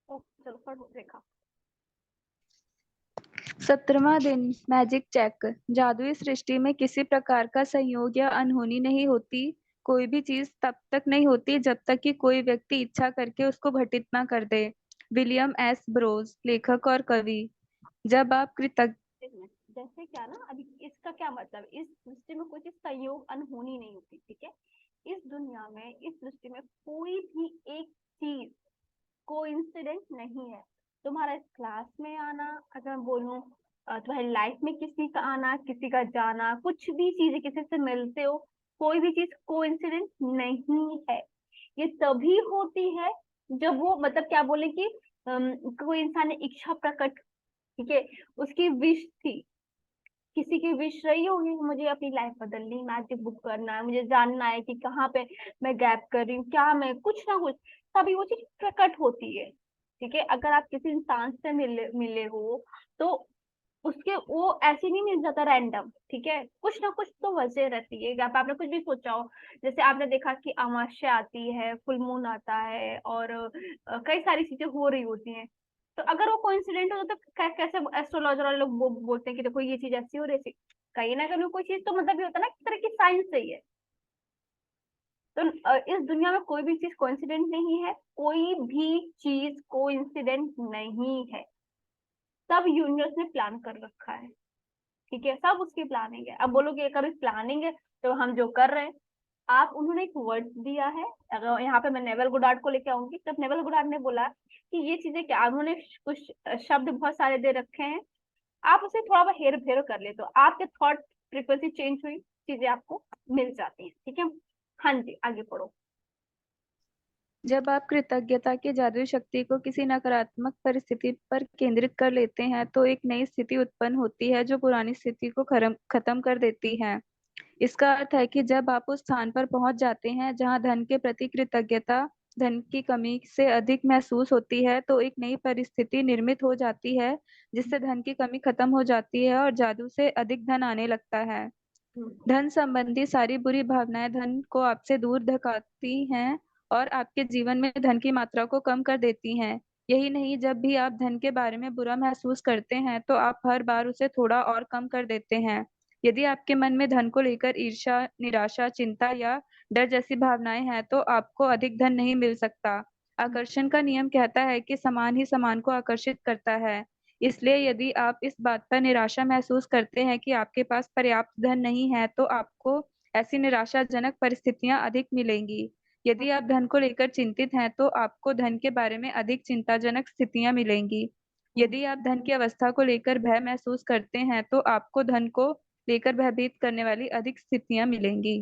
चलो पढ़ो रेखा। 17वां दिन। Magic check. जादुई सृष्टि में किसी प्रकार का संयोग या अनहोनी नहीं होती। कोई भी चीज तब तक नहीं होती जब तक कि कोई व्यक्ति इच्छा करके उसको घटित ना कर दे। विलियम एस ब्रोज, लेखक और कवि। जब आप कृतज्ञ एक मिनट, जैसे क्या ना, अभी इसका क्या मतलब, इस सृष्टि में कोई चीज संयोग अनहोनी नहीं होती, ठीक है। इस दुनिया में, इस सृष्टि में कोई भी एक चीज कोइंसिडेंट नहीं है। तुम्हारा इस क्लास में आना, अगर मैं बोलूं तुम्हारी लाइफ में किसी का आना, किसी का जाना, कुछ भी चीज, किसी से मिलते हो, कोई भी चीज कोइंसिडेंट नहीं है। ये तभी होती है जब वो, मतलब क्या बोले कि कोई इंसान ने इच्छा प्रकट, ठीक है, उसकी विश थी, किसी की विश रही होगी कि मुझे अपनी लाइफ बदलनी, मैजिक बुक करना है, मुझे जानना है कि कहाँ पे मैं गैप कर रही हूँ, क्या मैं कुछ ना कुछ, तभी वो चीज प्रकट होती है। ठीक है, अगर आप किसी इंसान से मिले मिले हो तो उसके वो ऐसे नहीं मिल जाता रैंडम, ठीक है, कुछ ना कुछ तो वजह रहती है। आप आपने कुछ भी सोचा हो, जैसे आपने देखा कि अमावस्या आती है, फुल मून आता है, और कई सारी चीजें हो रही होती हैं। तो अगर वो कोइंसिडेंट हो तो कैसे एस्ट्रोलॉजर वाले लोग बोलते हैं कि देखो ये चीज ऐसी हो रही थी, कहीं ना कहीं कोई चीज तो मतलब ये होता है ना, एक तरह की साइंस सही है। तो इस दुनिया में कोई भी चीज कोइंसिडेंट नहीं है, कोई भी चीज कोइंसिडेंट नहीं है। सब यूनिवर्स ने प्लान कर रखा है, ठीक है, सब उसकी प्लानिंग है। अब बोलोगे अगर प्लानिंग है तो हम जो कर रहे हैं, आप, उन्होंने एक वर्ड दिया है। अगर यहाँ पे मैं नेवल गुडार्ड को लेके आऊंगी, तब नेवल गुडार्ड ने बोला कि ये चीजें क्या, उन्होंने कुछ शब्द बहुत सारे दे रखे हैं, आप उसे थोड़ा बहुत हेर फेर कर ले तो आपके थॉट फ्रिक्वेंसी चेंज हुई, चीजें आपको मिल जाती है, ठीक है। हाँ जी, आगे पढ़ो। जब आप कृतज्ञता की जादुई शक्ति को किसी नकारात्मक परिस्थिति पर केंद्रित कर लेते हैं तो एक नई स्थिति उत्पन्न होती है जो पुरानी स्थिति को खत्म कर देती है। इसका अर्थ है कि जब आप उस स्थान पर पहुंच जाते हैं जहां धन के प्रति कृतज्ञता धन की कमी से अधिक महसूस होती है, तो एक नई परिस्थिति निर्मित हो जाती है जिससे धन की कमी खत्म हो जाती है और जादू से अधिक धन आने लगता है। धन संबंधी सारी बुरी भावनाएं धन को आपसे दूर धकाती हैं और आपके जीवन में धन की मात्रा को कम कर देती हैं। यही नहीं, जब भी आप धन के बारे में बुरा महसूस करते हैं तो आप हर बार उसे थोड़ा और कम कर देते हैं। यदि आपके मन में धन को लेकर ईर्ष्या, निराशा, चिंता या डर जैसी भावनाएं हैं तो आपको अधिक धन नहीं मिल सकता। आकर्षण का नियम कहता है कि समान ही समान को आकर्षित करता है। इसलिए यदि आप इस बात पर निराशा महसूस करते हैं कि आपके पास पर्याप्त धन नहीं है तो आपको ऐसी निराशाजनक परिस्थितियां अधिक मिलेंगी। यदि आप धन को लेकर चिंतित हैं तो आपको धन के बारे में अधिक चिंताजनक स्थितियां मिलेंगी। यदि आप धन की अवस्था को लेकर भय महसूस करते हैं तो आपको धन को लेकर भयभीत करने वाली अधिक स्थितियां मिलेंगी।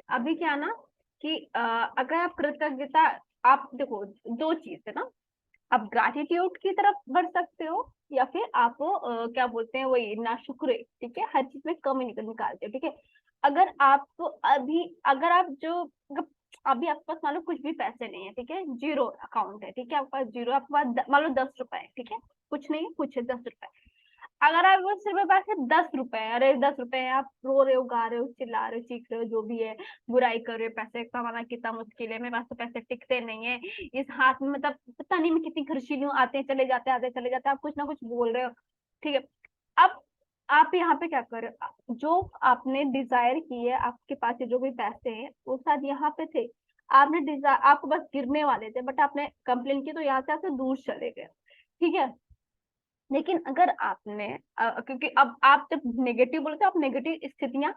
अभी क्या ना कि अगर आप कृतज्ञता, आप देखो दो चीज है ना, आप ग्रैटिट्यूड की तरफ बढ़ सकते हो, या फिर आप क्या बोलते हैं वही नाशुक्र, ठीक है, हर चीज में कमी निकालते हो, ठीक है। अगर आपको अभी, अगर आप जो अभी आपके पास मान लो कुछ भी पैसे नहीं है, ठीक है, जीरो अकाउंट है, ठीक है, आपके पास जीरो, आपके पास मान लो 10 रुपए है, ठीक है, कुछ नहीं, कुछ है 10 रुपए। अगर आप वो सिर्फ पास है 10 रुपए, अरे 10 रुपए है, आप रो रहे हो, गा रहे हो, चिल्ला रहे हो, चीख रहे हो, जो भी है, बुराई कर रहे हो, पैसे कमाना कितना मुश्किल है, मेरे पास तो पैसे टिकते नहीं है, इस हाथ में, मतलब पता नहीं मैं कितनी खर्चीली हूँ, आते चले जाते, आप कुछ ना कुछ बोल रहे हो, ठीक है। अब आप यहाँ पे क्या कर रहे हो, जो आपने डिजायर की है, आपके पास जो भी पैसे हैं वो शायद यहाँ पे थे, आपने डिजायर, आपको बस गिरने वाले थे, बट आपने कंप्लेन की तो यहाँ से आपसे दूर चले गए, ठीक है। लेकिन अगर आपने क्योंकि अब आप जब नेगेटिव बोलते हो, आप नेगेटिव स्थितियां,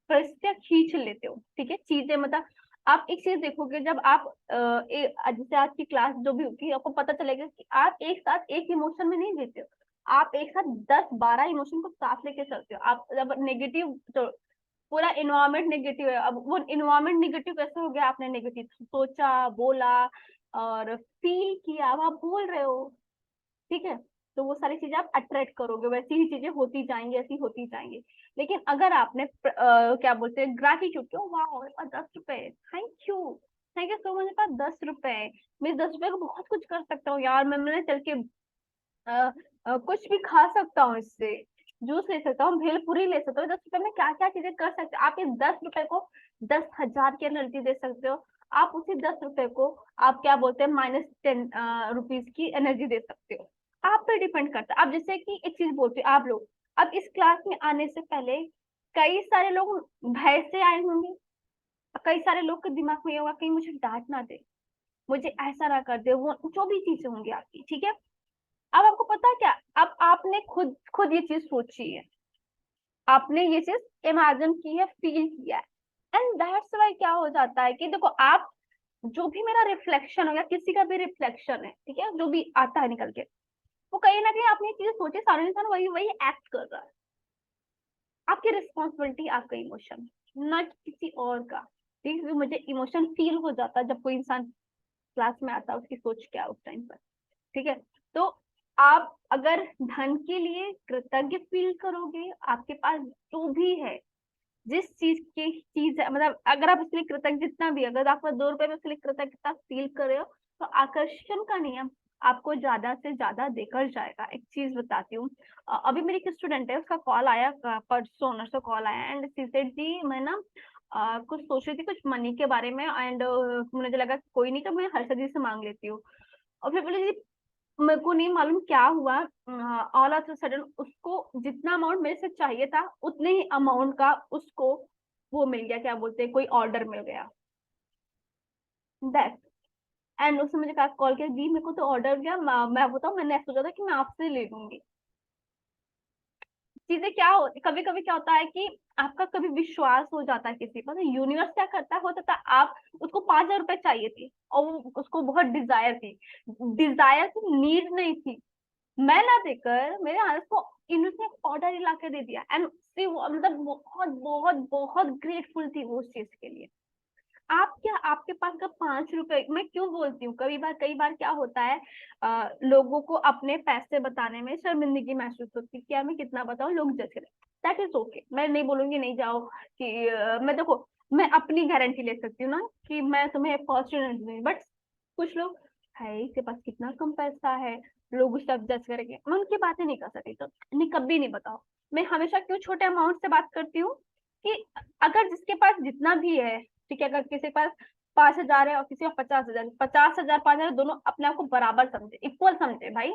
परिस्थितियां खींच लेते हो, ठीक है, चीजें, मतलब आप एक चीज देखोगे, जब आप जैसे आज की क्लास जो भी होगी, आपको पता चलेगा कि आप एक साथ एक इमोशन में नहीं जीते हो, आप एक साथ 10-12 इमोशन को साथ लेके चलते हो। आप जब नेगेटिव, तो पूरा इन्वायरमेंट नेगेटिव है, अब वो इन्वायरमेंट नेगेटिव कैसे हो गया, आपने नेगेटिव सोचा, बोला और फील किया, अब आप बोल रहे हो, ठीक है। तो वो सारी चीजें आप अट्रैक्ट करोगे, वैसी ही चीजें होती जाएंगी, ऐसी होती जाएंगी। लेकिन अगर आपने क्या बोलते हैं ग्रैटिट्यूड क्यों, वाह मेरे पास 10 रुपए, थैंक यू सो मच, मेरे पास 10 रुपए, मैं 10 रुपए को बहुत कुछ कर सकता हूँ यार, मैं चल के कुछ भी खा सकता हूँ, इससे जूस ले सकता हूँ, भेलपूरी ले सकता हूँ, 10 रुपए में क्या क्या चीजें कर सकते हो। आप इस 10 रुपए को 10,000 की एनर्जी दे सकते हो, आप उसी 10 रुपए को आप क्या बोलते हैं -10 रुपीज की एनर्जी दे सकते हो। आप पे डिपेंड करता है। अब जैसे कि एक चीज बोलते हो आप लोग, अब इस क्लास में आने से पहले कई सारे लोग भय से आए होंगे, कई सारे लोग के दिमाग में ये होगा कहीं मुझे डांट ना दे, मुझे ऐसा ना कर दे, वो जो भी चीजें होंगी आपकी, ठीक है। अब आपको पता है क्या, अब आपने खुद खुद ये चीज सोची है, आपने ये चीज इमेजिन की है, फील किया है, एंड दैट्स वाई क्या हो जाता है कि देखो आप, जो भी मेरा रिफ्लेक्शन हो या किसी का भी रिफ्लेक्शन है, ठीक है, जो भी आता है निकल के, वो कहीं ना कहीं आपने चीज सोची, सामने इंसान वही वही एक्ट कर रहा है। आपकी रिस्पॉन्सिबिलिटी आपका इमोशन, ना कि किसी और का। ठीक है, मुझे इमोशन फील हो जाता है जब कोई इंसान क्लास में आता है, उसकी सोच क्या है उस टाइम पर, ठीक है। तो आप अगर धन के लिए कृतज्ञ फील करोगे, आपके पास जो भी है, जिस चीज की चीज है, मतलब अगर आप इसलिए कृतज्ञ, जितना भी, अगर आप 2 रुपए में इसलिए कृतज्ञता फील कर रहे हो, तो आकर्षण का नियम आपको ज्यादा से ज्यादा देकर जाएगा। एक चीज बताती हूँ, अभी मेरी एक स्टूडेंट है, उसका कॉल आया, परसों ओनर से कॉल आया, एंड शी सेड जी मैं ना कुछ सोच रही थी कुछ मनी के बारे में, एंड मुझे लगा कि कोई नहीं, तो मैं हर्षद जी से मांग लेती हूँ। और फिर बोले जी मेरे को नहीं मालूम क्या हुआ, ऑल ऑफ सडन उसको जितना अमाउंट मेरे से चाहिए था उतने ही अमाउंट का उसको वो मिल गया, क्या बोलते हैं, कोई ऑर्डर मिल गया, दैट। एंड उसने मुझे कहा, कॉल किया, दी मेरे को तो ऑर्डर गया, मैं बताऊँ, मैंने सोचा था कि मैं आपसे ले लूंगी। चीजें क्या होती, कभी कभी क्या होता है कि आपका कभी विश्वास हो जाता है किसी पर, तो यूनिवर्स क्या करता है, हो सकता है आप, उसको 5,000 रुपए चाहिए थी और उसको बहुत डिजायर थी, डिजायर थी, नीड नहीं थी, मैं ना देकर मेरे हाथ को इन्होंने ऑर्डर ही ला के दे दिया, एंड मतलब बहुत बहुत बहुत ग्रेटफुल थी वो उस चीज के लिए। आप क्या, आपके पास का 5 रुपए, मैं क्यों बोलती हूँ, कई बार क्या होता है, लोगों को अपने पैसे बताने में शर्मिंदगी महसूस होती है, क्या मैं कितना बताऊं, लोग जज करें। दैट इज ओके, मैं नहीं बोलूंगी नहीं जाओ, कि मैं देखो, मैं अपनी गारंटी ले सकती हूँ ना कि मैं तुम्हें फॉर्चूनेट दूंगी, बट कुछ लोग है इसके पास कितना कम पैसा है, लोग उस सब जज करेंगे, मैं उनकी बातें नहीं कर सकती, तो नहीं कभी नहीं बताओ। मैं हमेशा क्यों छोटे अमाउंट से बात करती हूँ, कि अगर जिसके पास जितना भी है, ठीक है, अगर किसी के पास 5,000 है और किसी का 50,000, 50,000 5,000 दोनों अपने आप को बराबर समझे, इक्वल समझे भाई।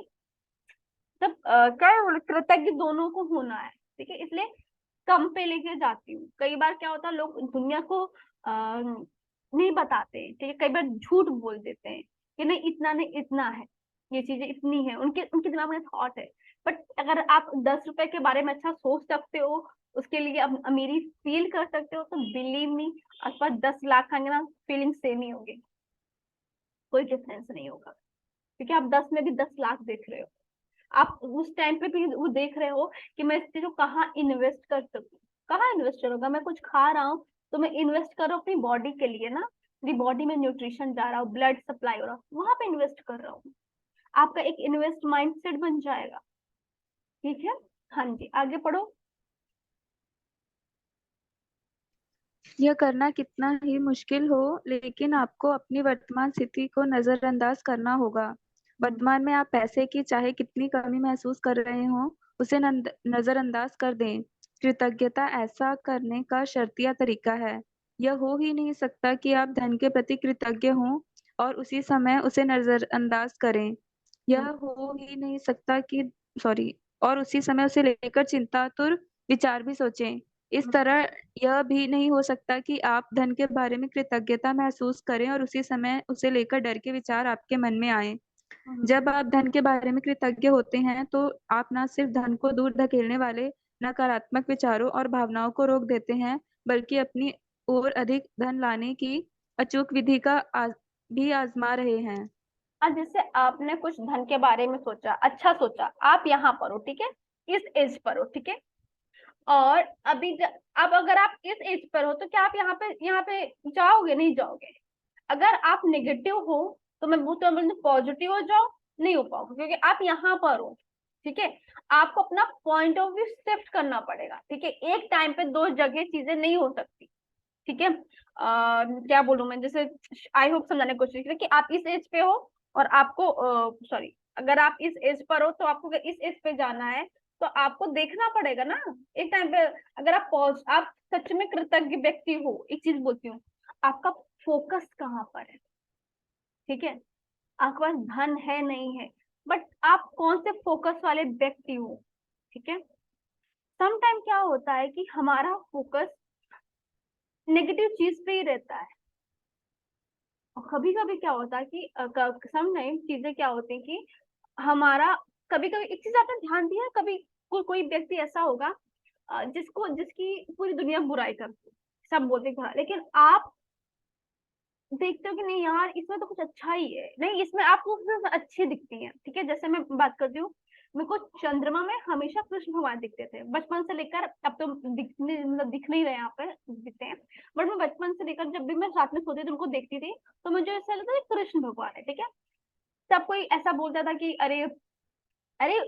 तब क्या है, कृतज्ञ दोनों को होना है, ठीक है, इसलिए कम पे लेके जाती हूँ। कई बार क्या होता है, लोग दुनिया को नहीं बताते, ठीक है, कई बार झूठ बोल देते हैं कि नहीं इतना नहीं इतना है, ये चीजें इतनी है, उनके उनके दिमाग में थॉट है। बट अगर आप 10 रुपए के बारे में अच्छा सोच सकते हो, उसके लिए अमीरी फील कर सकते हो, तो बिलीव मी, आपके पास 10 लाख आएंगे ना, फीलिंग सेम ही होगी, कोई डिफरेंस नहीं होगा, क्योंकि आप 10 में भी 10 लाख देख रहे हो। आप उस टाइम पे भी वो देख रहे हो कि मैं इस चीज को कहाँ इन्वेस्ट कर सकूँ, कहाँ इन्वेस्ट करूंगा, मैं कुछ खा रहा हूँ तो मैं इन्वेस्ट कर रहा हूँ अपनी बॉडी के लिए ना, मेरी बॉडी में न्यूट्रिशन जा रहा हूँ, ब्लड सप्लाई हो रहा है, वहां पे इन्वेस्ट कर रहा हूँ। आपका एक इन्वेस्ट माइंडसेट बन जाएगा, ठीक है। हाँ जी, आगे पढ़ो। यह करना कितना ही मुश्किल हो, लेकिन आपको अपनी वर्तमान स्थिति को नजरअंदाज करना होगा। हम्म, वर्तमान में आप पैसे की चाहे कितनी कमी महसूस कर रहे हो, उसे नजरअंदाज कर दें। कृतज्ञता ऐसा करने का शर्तिया तरीका है। यह हो ही नहीं सकता कि आप धन के प्रति कृतज्ञ हों और उसी समय उसे नजरअंदाज करें। यह हम्म, हो ही नहीं सकता कि सॉरी और उसी समय उसे लेकर चिंतातुर विचार भी सोचें। इस हम्म, तरह यह भी नहीं हो सकता कि आप धन के बारे में कृतज्ञता महसूस करें और उसी समय उसे लेकर डर के विचार आपके मन में आए। हम्म। जब आप धन के बारे में कृतज्ञ होते हैं तो आप न सिर्फ धन को दूर धकेलने वाले नकारात्मक विचारों और भावनाओं को रोक देते हैं, बल्कि अपनी ओर अधिक धन लाने की अचूक विधि का भी आजमा रहे हैं। अब जैसे आपने कुछ धन के बारे में सोचा, अच्छा सोचा, आप यहाँ पर हो, ठीक है, इस एज पर हो, ठीक है, और अब अगर आप इस एज पर हो तो क्या आप यहाँ पे जाओगे, नहीं जाओगे। अगर आप नेगेटिव हो तो मैं बोलती पॉजिटिव हो जाओ, नहीं हो पाओगे, क्योंकि आप यहाँ पर हो, ठीक है। आपको अपना पॉइंट ऑफ व्यू शिफ्ट करना पड़ेगा, ठीक है, एक टाइम पे दो जगह चीजें नहीं हो सकती, ठीक है। क्या बोलूं मैं, जैसे आई होप समझाने की कोशिश करें कि आप इस एज पे हो और आपको सॉरी, अगर आप इस एज पर हो तो आपको अगर इस एज पे जाना है तो आपको देखना पड़ेगा ना एक टाइम पे। अगर आप सच में कृतज्ञ व्यक्ति हो, एक चीज बोलती हूँ, आपका फोकस कहाँ पर है, ठीक है। आपके पास धन है नहीं है, बट आप कौन से फोकस वाले व्यक्ति हो, ठीक है। सम टाइम क्या होता है कि हमारा फोकस नेगेटिव चीज पे ही रहता है, और कभी कभी क्या होता है कि सम टाइम चीजें क्या होती है कि हमारा, कभी कभी एक चीज आपने ध्यान दिया है, कभी कोई व्यक्ति ऐसा होगा जिसकी पूरी दुनिया बुराई करती है, सब बोलते हैं बुरा, लेकिन आप देखते हो कि नहीं यार इसमें तो कुछ अच्छा ही है, नहीं इसमें आपको उसमें अच्छी दिखती है, ठीक है। जैसे मैं बात करती हूँ, मेरे को चंद्रमा में हमेशा कृष्ण भगवान दिखते थे बचपन से लेकर, अब तो दिख नहीं रहे यहाँ पर दिखते हैं, बट मैं बचपन से लेकर जब भी मैं रात में सोती थी उनको देखती थी, तो मुझे ऐसा लगता था कृष्ण भगवान है, ठीक है। तब कोई ऐसा बोलता था कि अरे अरे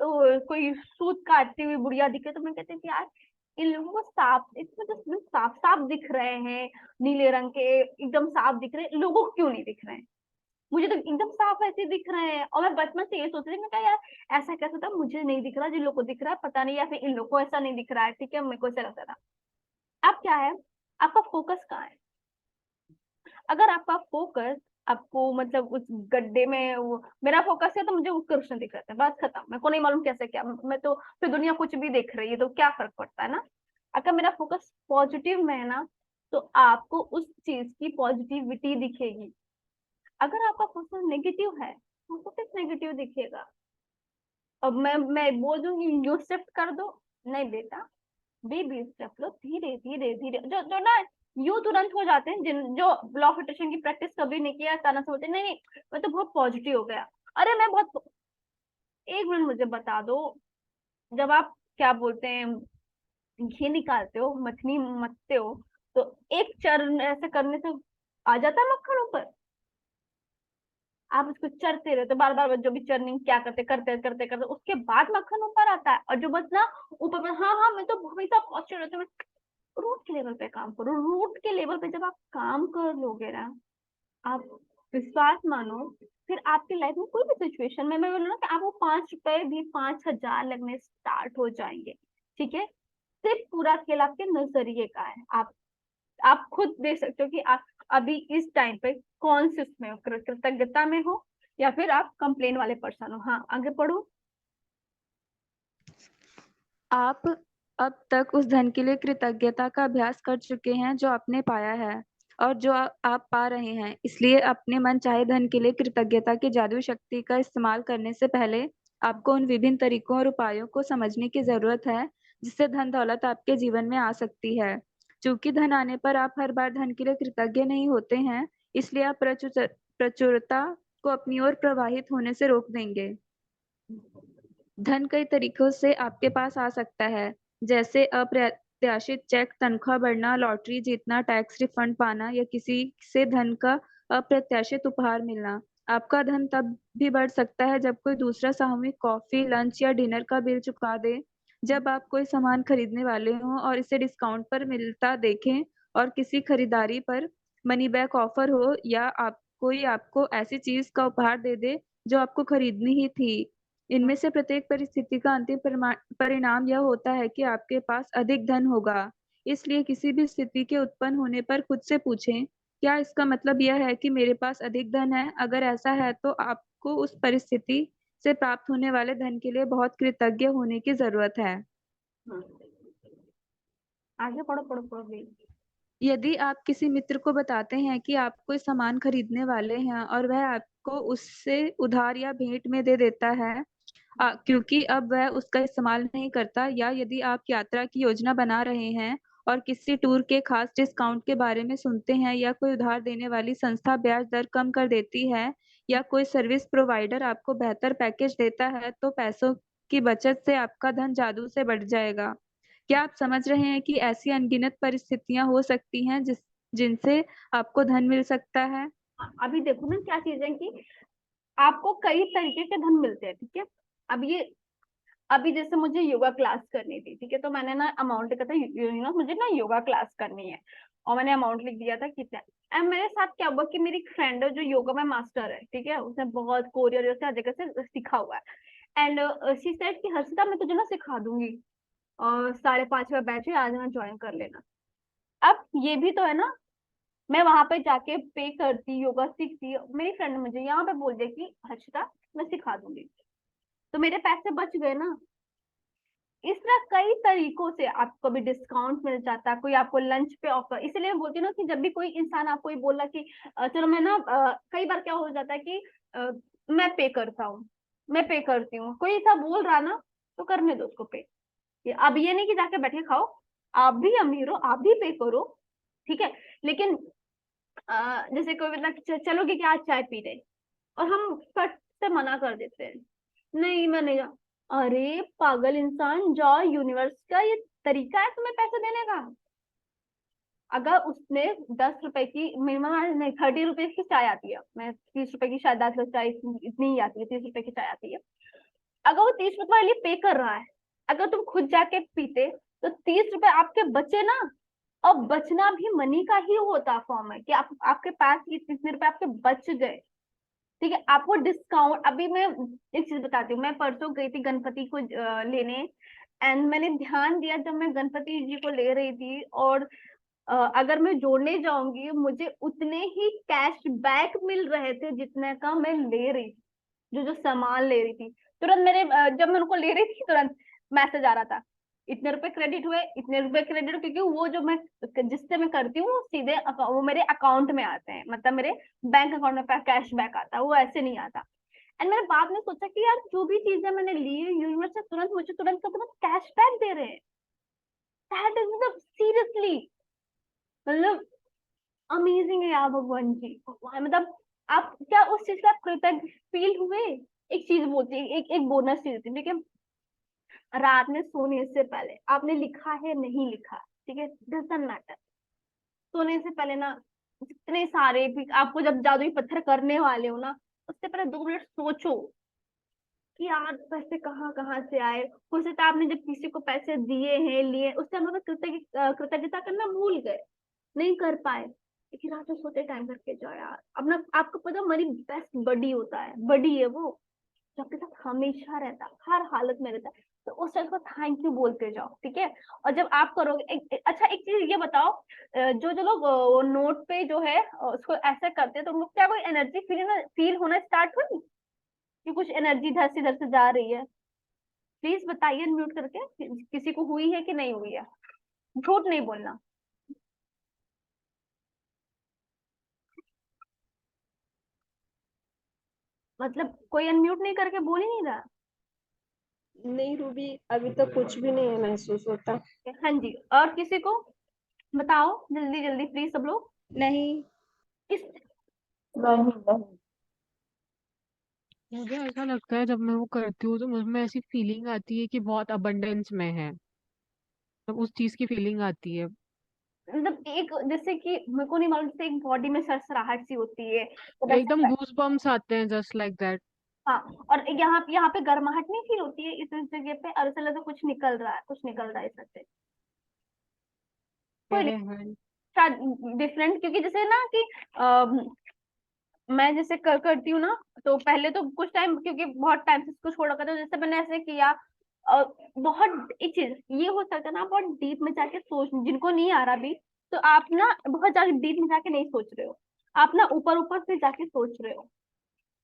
कोई सूत काटती हुई बुढ़िया दिखे, तो मैं कहती थी यार इन लोगों को साफ, इसमें तो साफ साफ दिख रहे हैं, नीले रंग के एकदम साफ दिख रहे हैं, लोगों को क्यों नहीं दिख रहे हैं, मुझे तो एकदम साफ ऐसे दिख रहे हैं। और मैं बचपन से ये सोचती थी, मैं कहा यार ऐसा कैसे था, मुझे नहीं दिख रहा, जिन लोगों को दिख रहा है पता नहीं, या फिर इन लोगों को ऐसा नहीं दिख रहा है, ठीक है, मेरे को ऐसा लगता था। अब क्या है, आपका फोकस कहाँ है। अगर आपका फोकस आपको मतलब उस गड्ढे में, वो मेरा फोकस है तो मुझे वो कृष्ण दिख रहा था, बस खत्म, मेरे को नहीं मालूम कैसे क्या, मैं तो फिर दुनिया कुछ भी देख रही है तो क्या फर्क पड़ता है ना। अगर मेरा फोकस पॉजिटिव में है ना, तो आपको उस चीज की पॉजिटिविटी दिखेगी। अगर आपका फोकस नेगेटिव है तो आपको सिर्फ नेगेटिव दिखेगा। अब मैं बोल दूंगी यू शिफ्ट कर दो, नहीं बेटा, बेबी स्टेप लो, धीरे धीरे धीरे, जो जो ना यू तुरंत हो जाते हैं, जिन जो लॉ ऑफ अट्रैक्शन की प्रैक्टिस कभी नहीं किया, अचानक से बोलते हैं, नहीं नहीं मैं तो बहुत पॉजिटिव हो गया, अरे मैं बहुत, एक मिनट मुझे बता दो, जब आप क्या बोलते हैं घी निकालते हो, मथनी मथते हो, तो एक चरण ऐसे करने से आ जाता है मक्खन ऊपर, आप उसको चरते रहते बार बार, जो भी चरनिंग क्या करते करते करते करते उसके बाद मक्खन ऊपर आता है, और जो बस ना ऊपर में, हाँ हाँ मैं तो हमेशा पॉजिटिव रहती हूँ, रूट के लेवल पे काम करो, रूट के लेवल पे जब आप काम कर लोगे ना, आप विश्वास मानो, फिर आपकी लाइफ में कोई भी सिचुएशन में, मैं बोलूँ ना कि आपको 5 रुपए भी 5,000 लगने स्टार्ट हो जाएंगे, ठीक है। सिर्फ पूरा खेल आपके नजरिए का है, आप खुद देख सकते हो कि आप अभी इस टाइम पे कौन से उसमें हो, कृतज्ञता में हो या फिर आप कंप्लेन वाले पर्सन हो। हाँ आगे पढ़ो। आप अब तक उस धन के लिए कृतज्ञता का अभ्यास कर चुके हैं जो आपने पाया है और जो आप पा रहे हैं। इसलिए अपने मन चाहे धन के लिए कृतज्ञता की जादुई शक्ति का इस्तेमाल करने से पहले आपको उन विभिन्न तरीकों और उपायों को समझने की जरूरत है जिससे धन दौलत आपके जीवन में आ सकती है। चूंकि धन आने पर आप हर बार धन के लिए कृतज्ञ नहीं होते हैं, इसलिए आप प्रचुरता को अपनी ओर प्रवाहित होने से रोक देंगे। धन कई तरीकों से आपके पास आ सकता है, जैसे अप्रत्याशित चेक, तनख्वाह बढ़ना, लॉटरी जीतना, टैक्स रिफंड पाना या किसी से धन का अप्रत्याशित उपहार मिलना। आपका धन तब भी बढ़ सकता है जब कोई दूसरा सामूहिक कॉफी, लंच या डिनर का बिल चुका दे, जब आप कोई सामान खरीदने वाले हों और इसे डिस्काउंट पर मिलता देखें, और किसी खरीदारी पर मनी बैक ऑफर हो, या आपको ऐसी चीज का उपहार दे दे जो आपको खरीदनी ही थी। इनमें से प्रत्येक परिस्थिति का अंतिम परिणाम यह होता है कि आपके पास अधिक धन होगा। इसलिए किसी भी स्थिति के उत्पन्न होने पर खुद से पूछें, क्या इसका मतलब यह है कि मेरे पास अधिक धन है? अगर ऐसा है तो आपको उस परिस्थिति से प्राप्त होने वाले धन के लिए बहुत कृतज्ञ होने की जरूरत है। आगे पढ़ो पढ़ो पढ़ो भी। यदि आप किसी मित्र को बताते हैं कि आप कोई सामान खरीदने वाले हैं और वह आपको उससे उधार या भेंट में दे देता है, क्योंकि अब वह उसका इस्तेमाल नहीं करता, या यदि आप यात्रा की योजना बना रहे हैं और किसी टूर के खास डिस्काउंट के बारे में सुनते हैं, या कोई उधार देने वाली संस्था ब्याज दर कम कर देती है, या कोई सर्विस प्रोवाइडर आपको बेहतर पैकेज देता है, तो पैसों की बचत से आपका धन जादू से बढ़ जाएगा। क्या आप समझ रहे हैं कि ऐसी अनगिनत परिस्थितियां हो सकती हैं जिनसे आपको धन मिल सकता है? अभी देखो ना क्या चीज है कि आपको कई तरीके के धन मिलते हैं, ठीक है। अब ये अभी जैसे मुझे योगा क्लास करनी थी, ठीक है, तो मैंने ना अमाउंट लिखा था, मुझे ना योगा क्लास करनी है, और मैंने अमाउंट लिख दिया था कितना। एंड मेरे साथ क्या हुआ कि मेरी एक फ्रेंड है जो योगा में मास्टर है, ठीक है, उसने बहुत कोरियर से हर जगह से सीखा हुआ है। एंड शी सेड कि हर्षिता मैं तुझे ना सिखा दूंगी, और 5:30 बैच है, आज ना ज्वाइन कर लेना। अब ये भी तो है ना मैं वहां पे जाके पे करती, योगा सीखती, मेरी फ्रेंड मुझे यहाँ पे बोल दे कि हर्षिता मैं सिखा दूंगी, तो मेरे पैसे बच गए ना। इस तरह कई तरीकों से आपको भी डिस्काउंट मिल जाता है, कोई आपको लंच पे ऑफर। इसलिए मैं बोलती हूँ ना कि जब भी कोई इंसान आपको ये बोला कि चलो मैं ना कई बार क्या हो जाता है कि अ, मैं पे करता हूँ, मैं पे करती हूँ, कोई ऐसा बोल रहा ना, तो करने दो उसको पे। अब ये नहीं कि जाके बैठे खाओ, आप भी अमीर हो, आप भी पे करो, ठीक है। लेकिन जैसे कोई मतलब चलोगे कि आज चाय पी रहे, और हम फट से मना कर देते हैं, नहीं मैं नहीं जा। अरे पागल इंसान, जाओ, यूनिवर्स का ये तरीका है तुम्हें पैसे देने का। अगर उसने 10 रुपए की मिनिमम, नहीं 30 रुपए की चाय आती है, मैं 30 रुपए की शायद 10 चाय इतनी ही आती है, 30 रुपए की चाय आती है। अगर वो 30 रुपए वाली पे कर रहा है, अगर तुम खुद जाके पीते, तो 30 रुपए आपके बचे ना। और बचना भी मनी का ही होता फॉर्म है कि आप आपके पास ये 30 रुपए आपके बच गए, ठीक है। आपको डिस्काउंट, अभी मैं एक चीज बताती हूँ, मैं परसों गई थी गणपति को लेने, एंड मैंने ध्यान दिया जब मैं गणपति जी को ले रही थी, और अगर मैं जोड़ने जाऊंगी मुझे उतने ही कैश बैक मिल रहे थे जितने का मैं ले रही थी, जो जो सामान ले रही थी। तुरंत मेरे जब मैं उनको ले रही थी तुरंत मैसेज आ रहा था, इतने रुपए क्रेडिट हुए, इतने रुपए क्रेडिट, क्योंकि वो जो मैं जिससे मैं करती हूँ वो सीधे वो मेरे अकाउंट में आते हैं, मतलब मेरे बैंक अकाउंट में कैश बैक आता है, वो ऐसे नहीं आता। एंड मैंने बाद में सोचा कि यार जो भी चीजें मैंने ली है यूनिवर्स से तुरंत मुझे तुरंत का तुरंत कैश बैक दे रहे हैं। दैट इज मतलब सीरियसली, मतलब अमेजिंग है यार भगवान जी, भगवान मतलब। आप क्या उस चीज से आप कृतज्ञ फील हुए? एक चीज बोलती है, एक एक बोनस चीज होती है, ठीक है। रात में सोने से पहले आपने लिखा है नहीं लिखा, ठीक है, डजंट मैटर। सोने से पहले ना, जितने सारे भी आपको जब जादुई पत्थर करने वाले हो ना, उससे पहले 2 मिनट सोचो कि यार पैसे कहाँ कहाँ से आए। हो सकता है आपने जब किसी को पैसे दिए हैं, लिए, उससे हम लोग कृतज्ञता करना भूल गए, नहीं कर पाए। लेकिन रात में सोते टाइम करके जाओ यार, अपना आपको पता मनी बेस्ट बडी होता है, बडी है वो, जो आपके साथ हमेशा रहता है, हर हालत में रहता है। तो उस चीज को थैंक यू बोलते जाओ, ठीक है। और जब आप करोगे अच्छा एक चीज ये बताओ, जो जो लोग नोट पे जो है उसको ऐसे करते हैं, तो उन लोग क्या कोई एनर्जी फील होना स्टार्ट हुई कि कुछ एनर्जी इधर से इधर से जा रही है? प्लीज बताइए म्यूट करके किसी को हुई है कि नहीं हुई है, झूठ नहीं बोलना। मतलब कोई अनम्यूट नहीं करके बोल ही नहीं रहा? नहीं रूबी, अभी तो कुछ भी नहीं महसूस होता। हाँ जी, और किसी को बताओ जल्दी जल्दी प्लीज सब लोग। नहीं। किस नहीं नहीं। मुझे ऐसा लगता है जब मैं वो करती हूँ तो मुझ में ऐसी फीलिंग आती है कि बहुत अबंडेंस में है, तो उस चीज की फीलिंग आती है। मतलब एक जैसे कि मेरे को नहीं मालूम, जैसे एक बॉडी में सरसराहट सी होती है, तो वैसे एकदम गूज बम्स आते हैं जस्ट लाइक दैट। हाँ। और यहाँ पे गर्माहट नहीं फील होती है इस जगह पे, और ऐसा लगता है कुछ निकल रहा है, कुछ निकल रहा है इस से। कोई नहीं, अरे हाँ। शायद डिफरेंट, क्योंकि जैसे ना कि मैं जैसे करती हूँ ना, तो पहले तो कुछ टाइम, क्योंकि बहुत टाइम से इसको छोड़ रखा था, जैसे मैंने ऐसे किया बहुत एक चीज ये हो सकता है ना, बहुत डीप में जाके सोच, जिनको नहीं आ रहा भी, तो आप ना बहुत ज्यादा डीप में जाके नहीं सोच रहे हो, आप ना ऊपर ऊपर से जाके सोच रहे हो,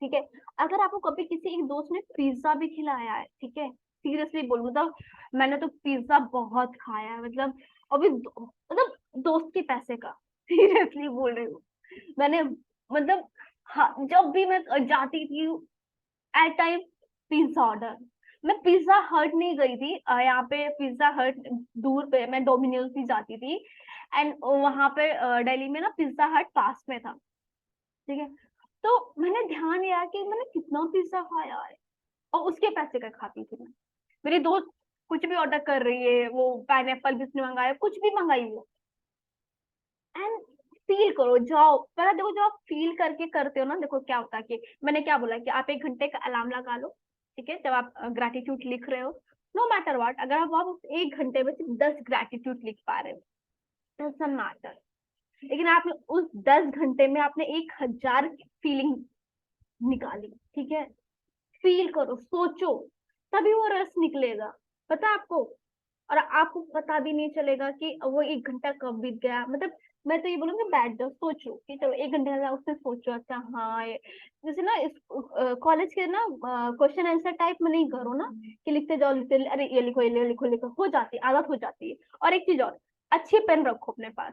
ठीक है। अगर आपको कभी किसी एक दोस्त ने पिज्जा भी खिलाया है, ठीक है, सीरियसली बोलूं मतलब मैंने तो पिज्जा बहुत खाया है, मतलब अभी मतलब दोस्त के पैसे का सीरियसली बोल रही हूँ मैंने, मतलब हाँ, जब भी मैं जाती थी एट टाइम पिज्जा ऑर्डर। मैं पिज्जा हट नहीं गई थी, यहाँ पे पिज्जा हट दूर पे, मैं डोमिनोज भी जाती थी, एंड वहां पे दिल्ली में ना पिज्जा हट पास में था, ठीक है। तो मैंने ध्यान दिया कि मैंने कितना पिज्जा खाया है, और उसके पैसे का खाती थी मैं। मेरी दोस्त कुछ भी ऑर्डर कर रही है, वो पाइनएप्पल भी उसने मंगाया, कुछ भी मंगाई वो, एंड फील करो, जाओ पहले देखो, जब आप फील करके करते हो ना, देखो क्या होता है कि मैंने क्या बोला कि आप 1 घंटे का अलार्म लगा लो, ठीक है, जब आप ग्रेटिट्यूड लिख रहे हो, नो मैटर व्हाट, अगर आप उस 1 घंटे में सिर्फ 10 ग्रेटिट्यूड लिख पा रहे हो, डजंट मैटर। लेकिन आपने उस 10 घंटे में आपने 1,000 फीलिंग निकाली, ठीक है। फील करो, सोचो, तभी वो रस निकलेगा, पता है आपको। और आपको पता भी नहीं चलेगा कि वो 1 घंटा कब बीत गया, मतलब मैं तो ये बोलूंगी बैठ जाओ, सोचो कि चलो 1 घंटे का उससे सोचो। अच्छा हाँ ये जैसे ना इस कॉलेज के ना क्वेश्चन आंसर टाइप में नहीं करो ना कि लिखते जाओ लिखते, अरे ये लिखो ये लिखो लिखो, हो जाती है, आदत हो जाती है। और एक चीज और, अच्छी पेन रखो अपने पास,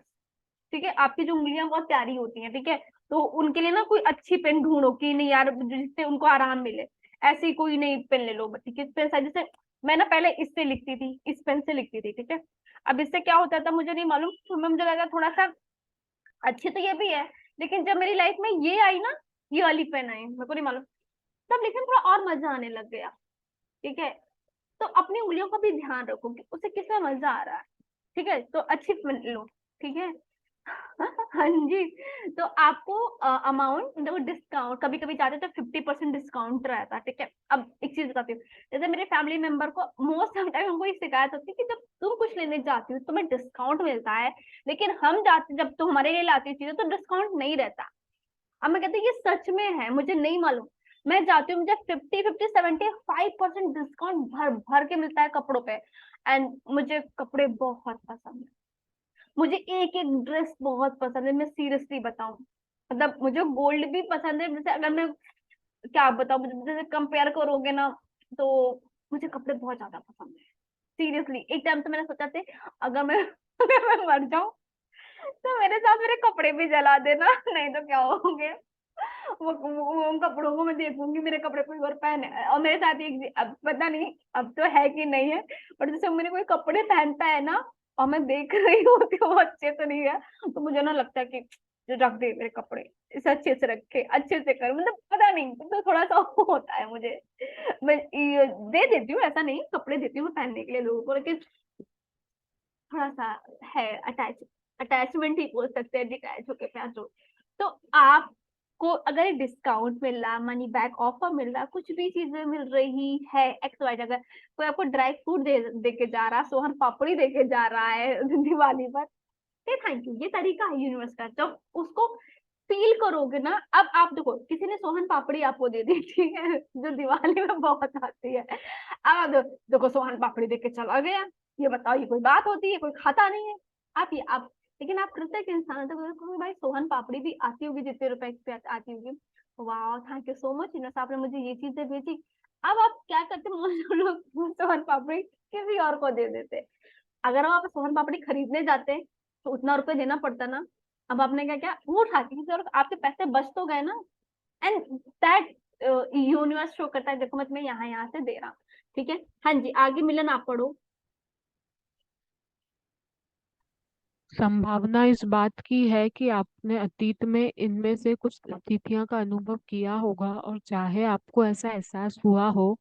ठीक है। आपकी जो उंगलियां बहुत प्यारी होती हैं, ठीक है, तो उनके लिए ना कोई अच्छी पेन ढूंढो कि नहीं यार जिससे उनको आराम मिले। ऐसी कोई नहीं पेन ले लो, ठीक है। पेन जैसे मैं ना पहले इससे लिखती थी, इस पेन से लिखती थी, ठीक है। अब इससे क्या होता था मुझे नहीं मालूम, तो मुझे लगा थोड़ा सा अच्छी तो ये भी है, लेकिन जब मेरी लाइफ में ये आई ना, ये वाली पेन आई, मेरे को नहीं मालूम, तब लिखने में थोड़ा और मजा आने लग गया, ठीक है। तो अपनी उंगलियों का भी ध्यान रखो कि उसे किसमें मजा आ रहा है, ठीक है। तो अच्छी पेन लो, ठीक है। हाँ जी। तो आपको अमाउंट देखो, डिस्काउंट कभी कभी जाते तो 50% डिस्काउंट रहता है, ठीक है। अब एक चीज बताती हूँ, जैसे मेरे फैमिली मेंबर को मोस्ट ऑफ टाइम हमको ये शिकायत होती है कि जब तुम कुछ लेने जाती हो तुम्हें डिस्काउंट मिलता है, लेकिन हम जाते जब तुम हमारे लिए लाती हो चीजें तो डिस्काउंट नहीं रहता। अब मैं कहती हूँ ये सच में है, मुझे नहीं मालूम। मैं जाती हूँ, मुझे 50 50 75% डिस्काउंट भर भर के मिलता है कपड़ों पे। एंड मुझे कपड़े बहुत पसंद है, मुझे एक एक ड्रेस बहुत पसंद है, मैं सीरियसली बताऊं। मतलब मुझे गोल्ड भी पसंद है, जैसे अगर मैं क्या बताऊं, मुझे जैसे कंपेयर करोगे ना, तो मुझे कपड़े बहुत ज्यादा पसंद है। सीरियसली एक टाइम तो मैंने सोचा थे अगर मैं अगर मैं मर जाऊं तो मेरे साथ मेरे कपड़े भी जला देना, नहीं तो क्या होंगे। वो उन कपड़ों को मैं देखूंगी, मेरे कपड़े कोई और पहने और मेरे साथ एक, अब पता नहीं अब तो है कि नहीं है, पर जैसे मेरे कोई कपड़े पहनता है ना और मैं देख रही होती हूँ वो अच्छे से नहीं है, तो मुझे ना लगता है कि जो रख दे मेरे कपड़े, इसे अच्छे से रखे, अच्छे से कर, मतलब पता नहीं तो थोड़ा सा होता है मुझे। मैं ये दे देती हूँ, ऐसा नहीं कपड़े देती हूँ पहनने के लिए लोगों को, लेकिन थोड़ा सा है अटैचमेंट ही बोल सकते हैं, डिटैच होके प्यार जो। तो आपको अगर डिस्काउंट मिल रहा, मनी बैक ऑफर मिल रहा, कुछ भी चीजें मिल रही है एक्स वाई, अगर कोई आपको ड्राई फ्रूट दे के जा रहा, सोहन पापड़ी दे के जा रहा है दिवाली पर, ये थैंक यू, ये तरीका है यूनिवर्स का। जब उसको फील करोगे ना, अब आप देखो किसी ने सोहन पापड़ी आपको दे दी, ठीक है, जो दिवाली में बहुत आती है। अब आप देखो सोहन पापड़ी दे के चला गया, ये बताओ ये कोई बात होती है, कोई खाता नहीं है। आप लेकिन आप कृतज्ञ इंसान हैं, तो देखो भाई सोहन पापड़ी भी आती होगी जितने रुपए की आती होगी, वाह thank you so much universe, आपने मुझे ये चीजें भेजी। अब आप क्या करते, लोग सोहन पापड़ी किसी और को दे देते। अगर आप सोहन पापड़ी खरीदने जाते तो उतना रुपए देना पड़ता ना, अब आपने क्या क्या वो उठा के किसी और, आपके पैसे बच तो गए ना। एंड दैट यूनिवर्स शो करता है, देखो मैं तुम्हें यहाँ यहाँ से दे रहा हूँ, ठीक है। हाँ जी, आगे मिलन आप पढ़ो। संभावना इस बात की है कि आपने अतीत में इनमें से कुछ स्थितियों का अनुभव किया होगा, और चाहे आपको ऐसा एहसास हुआ हो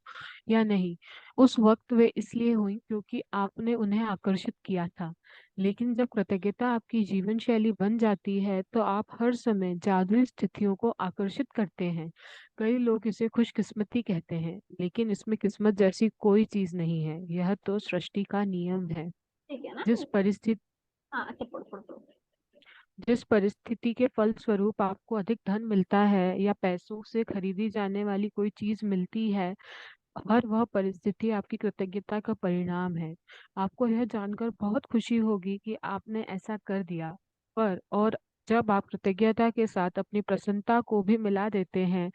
या नहीं, उस वक्त वे इसलिए हुई क्योंकि आपने उन्हें आकर्षित किया था। लेकिन जब कृतज्ञता आपकी जीवन शैली बन जाती है तो आप हर समय जादुई स्थितियों को आकर्षित करते हैं। कई लोग इसे खुशकिस्मती कहते हैं, लेकिन इसमें किस्मत जैसी कोई चीज नहीं है, यह तो सृष्टि का नियम है। ठीक है ना। जिस परिस्थिति हाँ अच्छा, पढ़ो पढ़ो पढ़ो। जिस परिस्थिति के फलस्वरूप आपको अधिक धन मिलता है या पैसों से खरीदी जाने वाली कोई चीज मिलती है, हर वह परिस्थिति आपकी कृतज्ञता का परिणाम है। आपको यह जानकर बहुत खुशी होगी कि आपने ऐसा कर दिया, पर और जब आप कृतज्ञता के साथ अपनी प्रसन्नता को भी मिला देते हैं,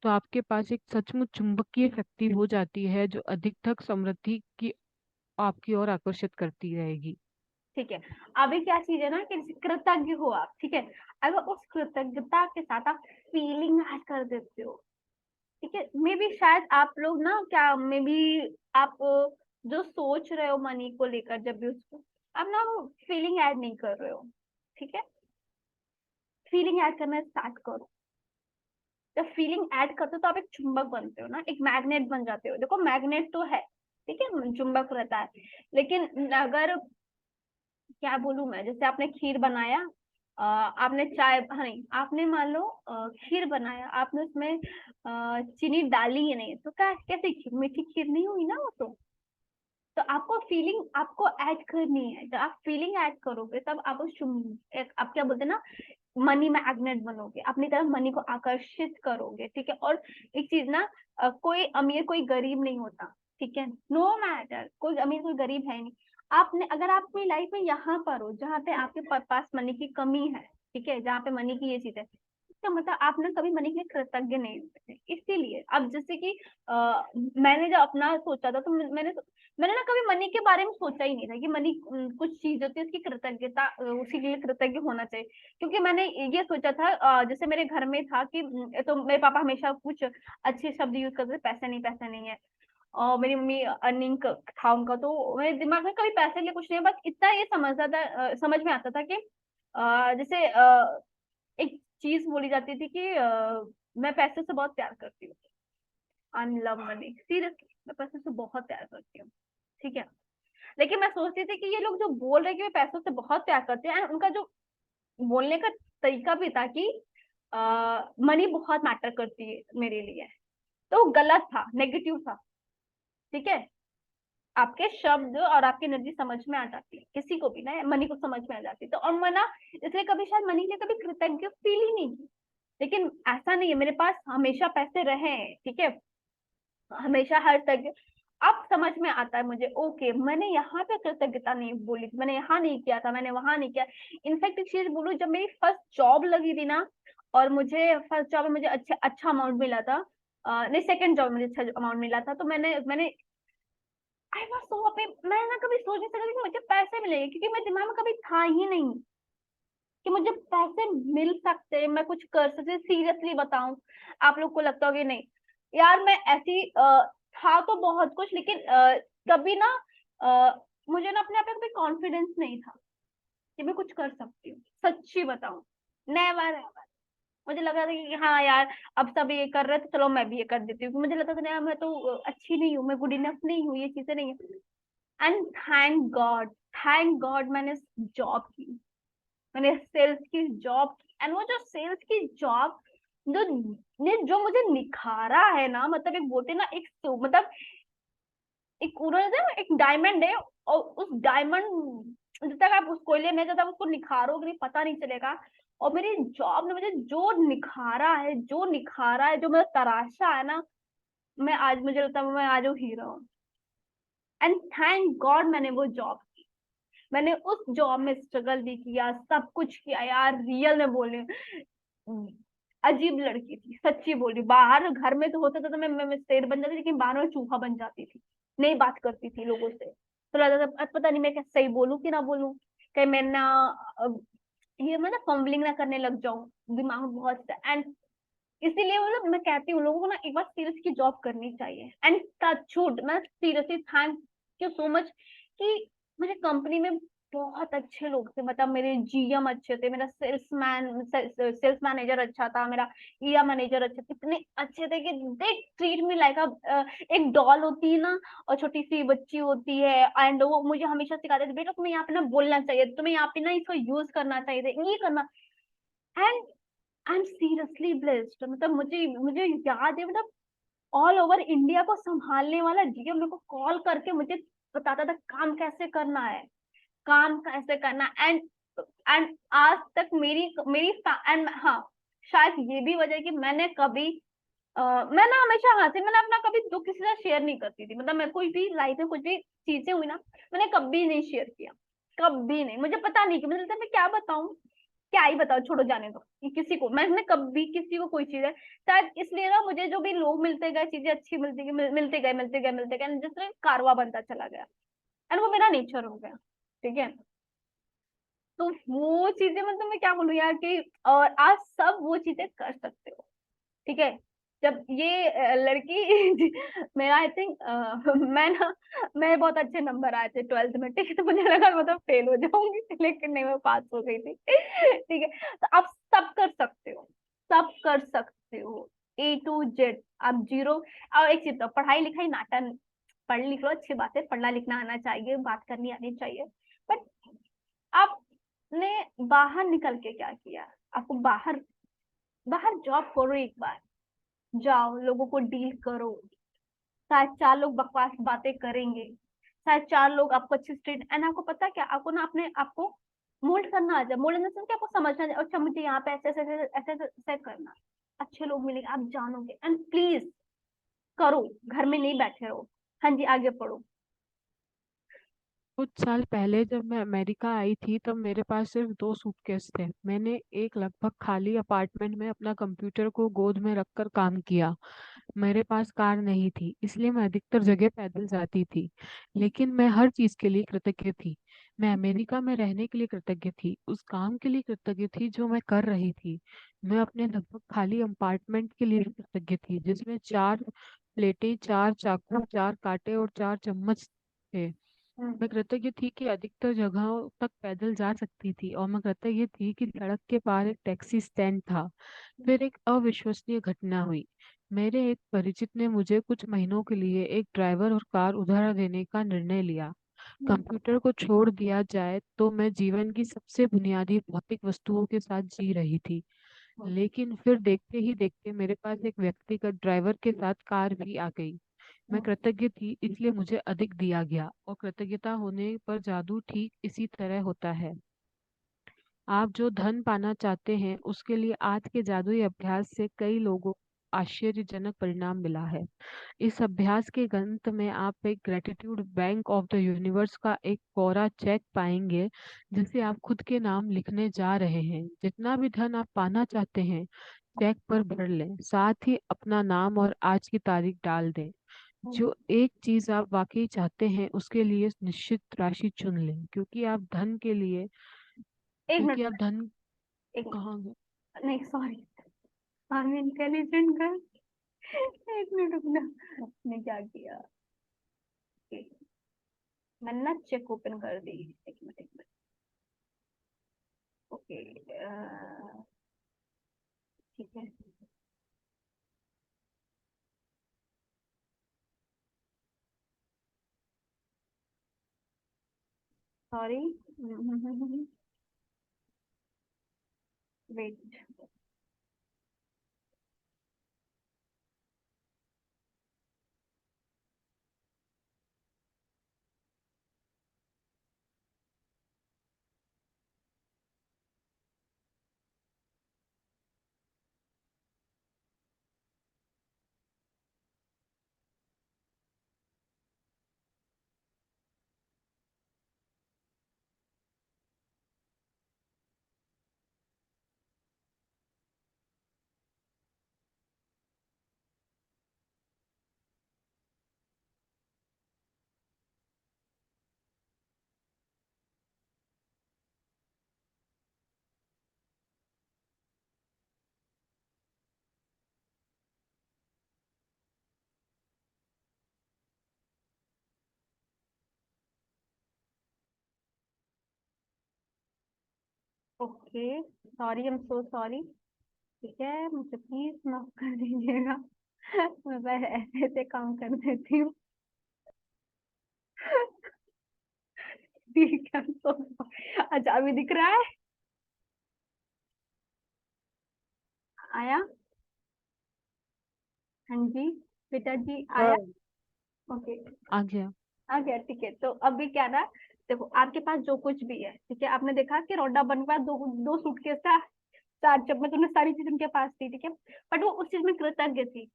तो आपके पास एक सचमुच चुंबकीय शक्ति हो जाती है जो अधिकतम समृद्धि की आपकी ओर आकर्षित करती रहेगी। ठीक है, अभी क्या चीज है ना कि कृतज्ञ हो आप, ठीक है। अगर उस कृतज्ञता के साथ आप फीलिंग ऐड कर देते हो, ठीक है, मे बी शायद आप लोग ना क्या मे बी आप जो सोच रहे हो मनी को लेकर, जब भी उसको आप ना वो फीलिंग ऐड नहीं कर रहे हो, ठीक है। फीलिंग ऐड करना स्टार्ट करो। जब फीलिंग ऐड करते हो तो आप एक चुंबक बनते हो ना, एक मैग्नेट बन जाते हो। देखो मैग्नेट तो है, ठीक है, चुंबक रहता है, लेकिन अगर क्या बोलूं मैं, जैसे आपने खीर बनाया, आपने चाय, हाँ नहीं, आपने मान लो खीर बनाया, आपने उसमें चीनी डाली ही नहीं, तो क्या कैसे खीर, मीठी खीर नहीं हुई ना वो तो आपको फीलिंग आपको ऐड करनी है। जब आप फीलिंग ऐड करोगे तब आप आप क्या बोलते हैं ना, मनी मैग्नेट बनोगे, अपनी तरफ मनी को आकर्षित करोगे, ठीक है। और एक चीज ना, कोई अमीर कोई गरीब नहीं होता, ठीक है, नो मैटर कोई अमीर कोई गरीब है नहीं। आपने अगर आप अपनी लाइफ में यहाँ पर हो जहाँ पे आपके पास मनी की कमी है, ठीक है, जहाँ पे मनी की ये चीज है, इसका मतलब आप ना कभी मनी के लिए कृतज्ञ नहीं होते। इसीलिए अब जैसे कि मैंने जब अपना सोचा था तो मैंने ना कभी मनी के बारे में सोचा ही नहीं था कि मनी कुछ चीज होती है उसकी कृतज्ञता, उसी के लिए कृतज्ञ होना चाहिए। क्योंकि मैंने ये सोचा था, जैसे मेरे घर में था कि तो मेरे पापा हमेशा कुछ अच्छे शब्द यूज करते थे, पैसे नहीं पैसे नहीं है। और मेरी मम्मी अर्निंग था उनका, तो मेरे दिमाग में कभी पैसे के लिए कुछ नहीं, बस इतना ये समझता था, समझ में आता था कि जैसे एक चीज बोली जाती थी कि मैं पैसे से बहुत प्यार करती हूँ। आई लव मनी, सीरियसली मैं पैसे से बहुत प्यार करती हूँ, ठीक है। लेकिन मैं सोचती थी कि ये लोग जो बोल रहे हैं कि वे पैसों से बहुत प्यार करते हैं, उनका जो बोलने का तरीका भी था कि मनी बहुत मैटर करती है मेरे लिए, तो वो गलत था, नेगेटिव था, ठीक है। आपके शब्द और आपकी एनर्जी समझ में आ जाती है, किसी को भी ना मनी को समझ में आ जाती है, तो और मैं ना इसलिए कभी शायद मनी के लिए कभी कृतज्ञ फील ही नहीं की। लेकिन ऐसा नहीं है, मेरे पास हमेशा पैसे रहे हैं, ठीक है, हमेशा हर तक। अब समझ में आता है मुझे, ओके मैंने यहाँ पे कृतज्ञता नहीं बोली थी, मैंने यहाँ नहीं किया था, मैंने वहां नहीं किया। इनफैक्ट एक चीज बोलूं, जब मेरी फर्स्ट जॉब लगी थी ना, और मुझे फर्स्ट जॉब में मुझे अच्छा अमाउंट मिला था, नहीं सेकंड जॉब में मुझे अच्छा अमाउंट मिला था, तो मैंने मैंने आई वाज सो हैप्पी। मैं ना कभी सोच नहीं सकती कि मुझे पैसे मिलेंगे, क्योंकि मेरे दिमाग में कभी था ही नहीं कि मुझे पैसे मिल सकते हैं, मैं कुछ कर सकती। सीरियसली बताऊं, आप लोग को लगता होगा नहीं यार मैं ऐसी था तो बहुत कुछ, लेकिन कभी ना मुझे ना अपने आप पे कभी कॉन्फिडेंस नहीं था कि मैं कुछ कर सकती हूँ, सच्ची बताऊं, नेवर एवर। मुझे लगा था कि हाँ यार अब सब ये कर रहे थे, चलो मैं भी ये कर देती हूँ। मुझे लगता था यार मैं तो अच्छी नहीं हूँ, मैं गुड इनफ नहीं हूँ, ये चीजें नहीं है। एंड थैंक गॉड मैंने जॉब की, मैंने सेल्स की जॉब की। एंड वो जो सेल्स की जॉब जो ने जो मुझे निखारा है ना, मतलब एक बोलते ना एक मतलब एक उन्होंने ना एक डायमंड है, और उस डायमंड जब तक आप उस कोयले में जब तक उसको निखारोगे नहीं पता नहीं चलेगा। और मेरी जॉब ने मुझे जो निखारा है, जो निखारा है, जो मेरा तराशा है ना, मैं आज मुझे लगता है मैं आज वो हीरो हूँ। एंड थैंक गॉड मैंने वो जॉब, मैंने उस जॉब में स्ट्रगल भी किया, सब कुछ किया यार, रियल में बोल रही हूँ। अजीब लड़की थी, सच्ची बोल रही हूँ। बाहर घर में तो होता था तो मैं शेर बन जाती, लेकिन बाहर में चूहा बन जाती थी, नहीं बात करती थी लोगों से। तो लगता था पता नहीं मैं क्या सही बोलूं कि ना बोलूं, कहीं मैं ना ये मैं ना फंबलिंग ना करने लग जाऊं, दिमाग में बहुत। एंड इसीलिए मतलब मैं कहती हूँ लोगों को ना एक बार सीरियस की जॉब करनी चाहिए। एंड टचवुड मैं seriously thank you so much कि मुझे कंपनी में बहुत अच्छे लोग थे, मतलब मेरे जीएम अच्छे थे, मेरा सेल्स मैनेजर अच्छा था, मेरा ईया मैनेजर अच्छे थे, इतने अच्छे थे कि दे ट्रीट मी लाइक अ एक डॉल होती है ना, और छोटी सी बच्ची होती है। एंड वो मुझे हमेशा सिखाते थे बेटा तुम्हें यहाँ पे ना बोलना चाहिए, तुम्हें यहाँ पे ना इसको यूज करना चाहिए, ये करना। And I am seriously blessed, मतलब मुझे मुझे याद है, मतलब ऑल ओवर इंडिया को संभालने वाला जीएम मेरे को कॉल करके मुझे बताता था काम कैसे करना है, काम कैसे करना। एंड आज तक मेरी मेरी एंड हाँ, शायद ये भी वजह है कि मैंने कभी मैं ना हमेशा हंसी, मैंने अपना कभी दुख किसी से शेयर नहीं करती थी, मतलब मैं कोई भी लाइफ में कुछ भी चीजें हुई ना, मैंने कभी नहीं शेयर किया, कभी नहीं। मुझे पता नहीं कि मुझे लगता है मैं क्या बताऊं, क्या ही बताओ, छोड़ो जाने दो। कि किसी को मैंने कभी किसी को कोई चीज है, शायद इसलिए ना मुझे जो भी लोग मिलते गए, चीजें अच्छी मिलती गई, मिलते गए, जिस तरह कारवा बनता चला गया। एंड वो मेरा नेचर हो गया, ठीक है। तो वो चीजें मतलब मैं क्या बोलूं यार कि, और आज सब वो चीजें कर सकते हो, ठीक है। जब ये लड़की मेरा आई थिंक मैं ना मैं बहुत अच्छे नंबर आए थे 12th में, ठीक है, तो मुझे लगा मतलब फेल हो जाऊंगी, लेकिन नहीं मैं पास हो गई थी ठीक है। तो आप सब कर सकते हो, सब कर सकते हो, A to Z। आप जीरो, और एक चीज तो पढ़ाई लिखाई नाटन, पढ़ लिख लो अच्छी बात है, पढ़ना लिखना आना चाहिए, बात करनी आनी चाहिए, बट आपने बाहर निकल के क्या किया? आपको बाहर बाहर जॉब करो, एक बार जाओ, लोगों को डील करो, शायद 4 लोग बकवास बातें करेंगे, शायद 4 लोग आपको अच्छी स्ट्रीट। एंड आपको पता है क्या, आपको ना अपने आपको मोल्ड करना आ जाए, मोल्ड इन द सेंस कि आपको समझना आ जाए, अच्छा मुझे यहाँ पे ऐसे ऐसे ऐसे ऐसे ऐसे करना, अच्छे लोग मिलेंगे, आप जानोगे। एंड प्लीज करो, घर में नहीं बैठे रहो। हाँ जी, आगे पढ़ो। कुछ साल पहले जब मैं अमेरिका आई थी तब मेरे पास सिर्फ 2 सूटकेस थे। मैंने एक लगभग खाली अपार्टमेंट में अपना कंप्यूटर को गोद में रखकर काम किया। मेरे पास कार नहीं थी, इसलिए मैं अधिकतर जगह पैदल जाती थी। लेकिन मैं हर चीज के लिए कृतज्ञ थी। मैं अमेरिका में रहने के लिए कृतज्ञ थी, उस काम के लिए कृतज्ञ थी जो मैं कर रही थी। मैं अपने लगभग खाली अपार्टमेंट के लिए भी कृतज्ञ थी, जिसमें 4 प्लेटें, 4 चाकू, 4 कांटे और 4 चम्मच थे। मैं कृतज्ञ थी कि अधिकतर जगहों तक पैदल जा सकती थी, और मैं कृतज्ञ थी कि सड़क के पार एक टैक्सी स्टैंड था। फिर एक अविश्वसनीय घटना हुई। मेरे एक परिचित ने मुझे कुछ महीनों के लिए एक ड्राइवर और कार उधार देने का निर्णय लिया। कंप्यूटर को छोड़ दिया जाए तो मैं जीवन की सबसे बुनियादी भौतिक वस्तुओं के साथ जी रही थी। लेकिन फिर देखते ही देखते मेरे पास एक व्यक्तिगत ड्राइवर के साथ कार भी आ गई। मैं कृतज्ञ थी, इसलिए मुझे अधिक दिया गया, और कृतज्ञता होने पर जादू ठीक इसी तरह होता है। आप जो धन पाना चाहते हैं उसके लिए आज के जादुई अभ्यास से कई लोगों को आश्चर्यजनक परिणाम मिला है। इस अभ्यास के अंत में आप एक gratitude bank of the universe का एक कोरा चेक पाएंगे, जिसे आप खुद के नाम लिखने जा रहे हैं। जितना भी धन आप पाना चाहते हैं चेक पर भर लें, साथ ही अपना नाम और आज की तारीख डाल दें। जो एक चीज आप वाकई चाहते हैं उसके लिए निश्चित राशि चुन लें, एक क्योंकि आप मिनट, धन एक मिनट, कहाँ गए? नहीं sorry, I am intelligent girl. एक मिनट रुकना, मैंने क्या किया? Okay, मैंने ना चेक ओपन कर दी। एक मिनट, एक मिनट। ओके, ठीक है। Sorry, wait. Okay, sorry, I am so sorry. ठीक है, मुझे प्लीज माफ कर दीजिएगा। मैं बस ऐसे ऐसे काम कर देती हूँ। ठीक है, I'm so sorry। अच्छा, अभी दिख रहा है? आया? हाँ जी, बेटा जी आया? हाँ। ओके, आ गया। आ गया, ठीक है। तो अभी क्या ना, देखो आपके पास जो कुछ भी है, ठीक है, आपने देखा कि रोडा बन गया, दो दो सूटकेस था, 4 चम्मच, उन्हें सारी चीज उनके पास थी, ठीक है। बट वो उस चीज में कृतज्ञ थी।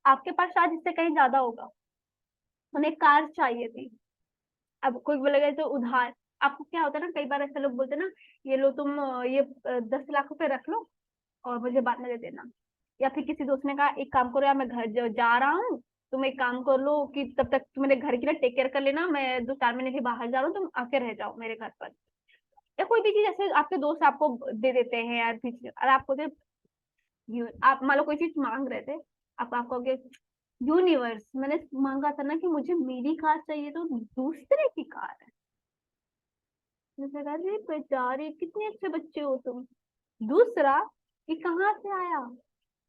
आपके पास शायद इससे कहीं ज्यादा होगा। उन्हें कार चाहिए थी। अब कोई बोलेगा तो उधार। आपको क्या होता है ना, कई बार ऐसे लोग बोलते हैं ना, ये लो तुम, ये 10 लाख रुपए रख लो और मुझे बाद में दे देना। या फिर किसी दोस्त ने कहा एक काम करो यार, मैं घर जा रहा हूँ, तुम एक काम कर लो कि तब तक तुम मेरे घर की ना टेक केयर कर लेना, मैं 2-4 महीने के बाहर जा रहा हूँ, तुम आके रह जाओ मेरे घर पर। या कोई भी चीज ऐसे आपके दोस्त आपको दे देते हैं यार, पीछे और आपको आप मान लो कोई चीज मांग रहे थे, आप कहोगे यूनिवर्स, मैंने मांगा था ना कि मुझे मेरी कार चाहिए, तो दूसरे की कार है। मैंने कहा अरे बेचारे कितने अच्छे बच्चे हो तुम। दूसरा, ये कहाँ से आया?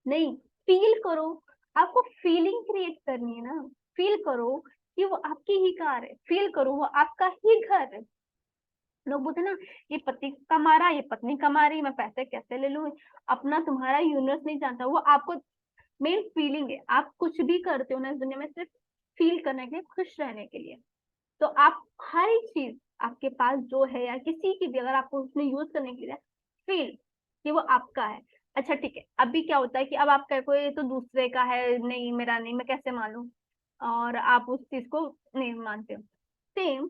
नहीं, फील करो। आपको फीलिंग क्रिएट करनी है ना। फील करो कि वो आपकी ही कार है, फील करो वो आपका ही घर है। लोग बोलते हैं ना, ये पति कमा रहा, ये पत्नी कमा रही, मैं पैसे कैसे ले लूं? अपना तुम्हारा यूनिवर्स नहीं जानता, वो आपको मेन फीलिंग है। आप कुछ भी करते हो ना इस दुनिया में सिर्फ फील करने के लिए, खुश रहने के लिए। तो आप हर एक चीज आपके पास जो है या किसी की भी, अगर आपको उसमें यूज करने के लिए, फील कि वो आपका है। अच्छा ठीक है, अभी क्या होता है कि अब आपका कोई तो दूसरे का है, नहीं मेरा नहीं, मैं कैसे मानूं? और आप उस चीज को नहीं मानते हो। सेम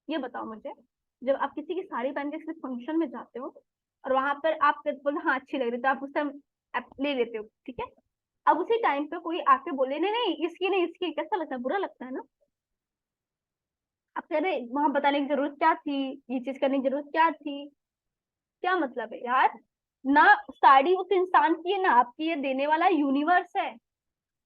ये बताओ मुझे, जब आप किसी की साड़ी पहन के किसी फंक्शन में जाते हो और वहां पर आप बोले हाँ अच्छी लग रही है, तो आप उस टाइम ले लेते हो, ठीक है। अब उसी टाइम पे कोई आके बोले नहीं नहीं इसकी नहीं इसकी, कैसा लगता है? बुरा लगता है ना। आप कह रहे वहां बताने की जरूरत क्या थी, ये चीज करने की जरूरत क्या थी? क्या मतलब है यार? ना साड़ी उस इंसान की है ना आपकी, ये देने वाला यूनिवर्स है,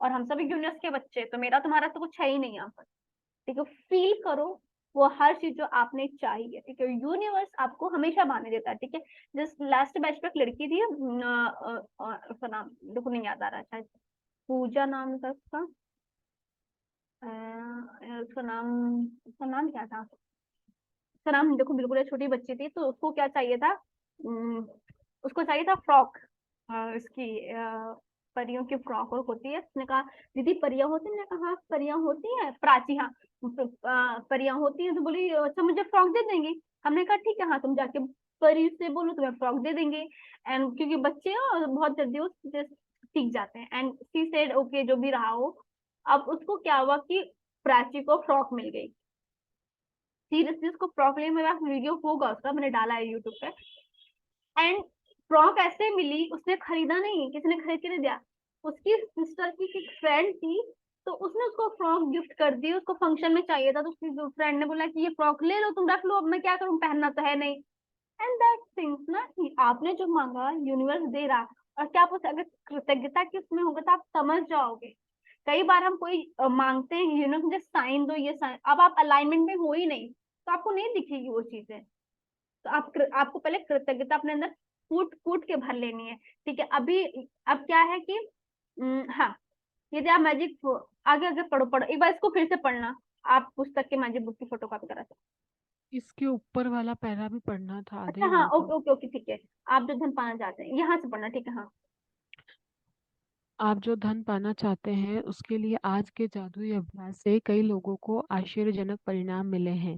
और हम सभी यूनिवर्स के बच्चे हैं, तो मेरा तुम्हारा तो कुछ है ही नहीं यहाँ पर। ठीक है, फील करो वो हर चीज जो आपने चाहिए, ठीक है, यूनिवर्स आपको हमेशा माने देता है, ठीक है। जिस लास्ट बैच पे एक लड़की थी, उसका नाम देखो नहीं याद आ रहा, शायद पूजा नाम था उसका, उसका नाम क्या था, उसका नाम देखो, बिल्कुल एक छोटी बच्ची थी, तो उसको क्या चाहिए था, उसको चाहिए था फ्रॉक, इसकी परियों की फ्रॉक और होती है। उसने कहा दीदी परियां होती है? मैंने कहा हाँ परियां होती है, प्राची हाँ परियां होती है। तो बोली अच्छा मुझे फ्रॉक दे देंगी? हमने कहा ठीक है, हाँ तुम जाके परी से बोलो तुम्हें फ्रॉक दे देंगे। एंड क्योंकि बच्चे हैं और बहुत जल्दी वो सीख जाते हैं, एंड सी सेड ओके जो भी रहा हो। अब उसको क्या हुआ कि प्राची को फ्रॉक मिल गई, सीरियसली उसको फ्रॉक ले, मेरे पास वीडियो होगा उसका, मैंने डाला है यूट्यूब पे। एंड फ्रॉक ऐसे मिली, उसने खरीदा नहीं, किसी ने खरीद के नहीं दिया, उसकी सिस्टर की एक फ्रेंड थी, तो उसने उसको फ्रॉक गिफ्ट कर दी, उसको फंक्शन में चाहिए था, तो उसकी फ्रेंड ने बोला कि ये फ्रॉक ले लो तुम रख लो, अब मैं क्या करूं, पहनना तो है नहीं। एंड दैट थिंग्स ना कि आपने जो मांगा यूनिवर्स दे रहा। और क्या आप अगर कृतज्ञता की उसमें होगा तो आप समझ जाओगे। कई बार हम कोई मांगते हैं यूनिवर्स मुझे साइन दो, ये साइन, अब आप अलाइनमेंट में हो ही नहीं, तो आपको नहीं दिखेगी वो चीजें। तो आपको पहले कृतज्ञता अपने अंदर कूट कूट के भर लेनी है, ठीक है। अभी अब क्या है कि हाँ, यदि आप मैजिक आगे आगे पढ़ो पढ़ो एक बार इसको फिर से पढ़ना, आप पुस्तक के मैजिक बुक की फोटो कॉपी करा सकते। इसके ऊपर वाला पैरा भी पढ़ना था, आधे अच्छा हाँ हुए थे। ओके ओके ओके ठीक है। आप जो धन पाना चाहते हैं यहाँ से पढ़ना, ठीक है हाँ। आप जो धन पाना चाहते हैं उसके लिए आज के जादुई अभ्यास से कई लोगों को आश्चर्यजनक परिणाम मिले हैं।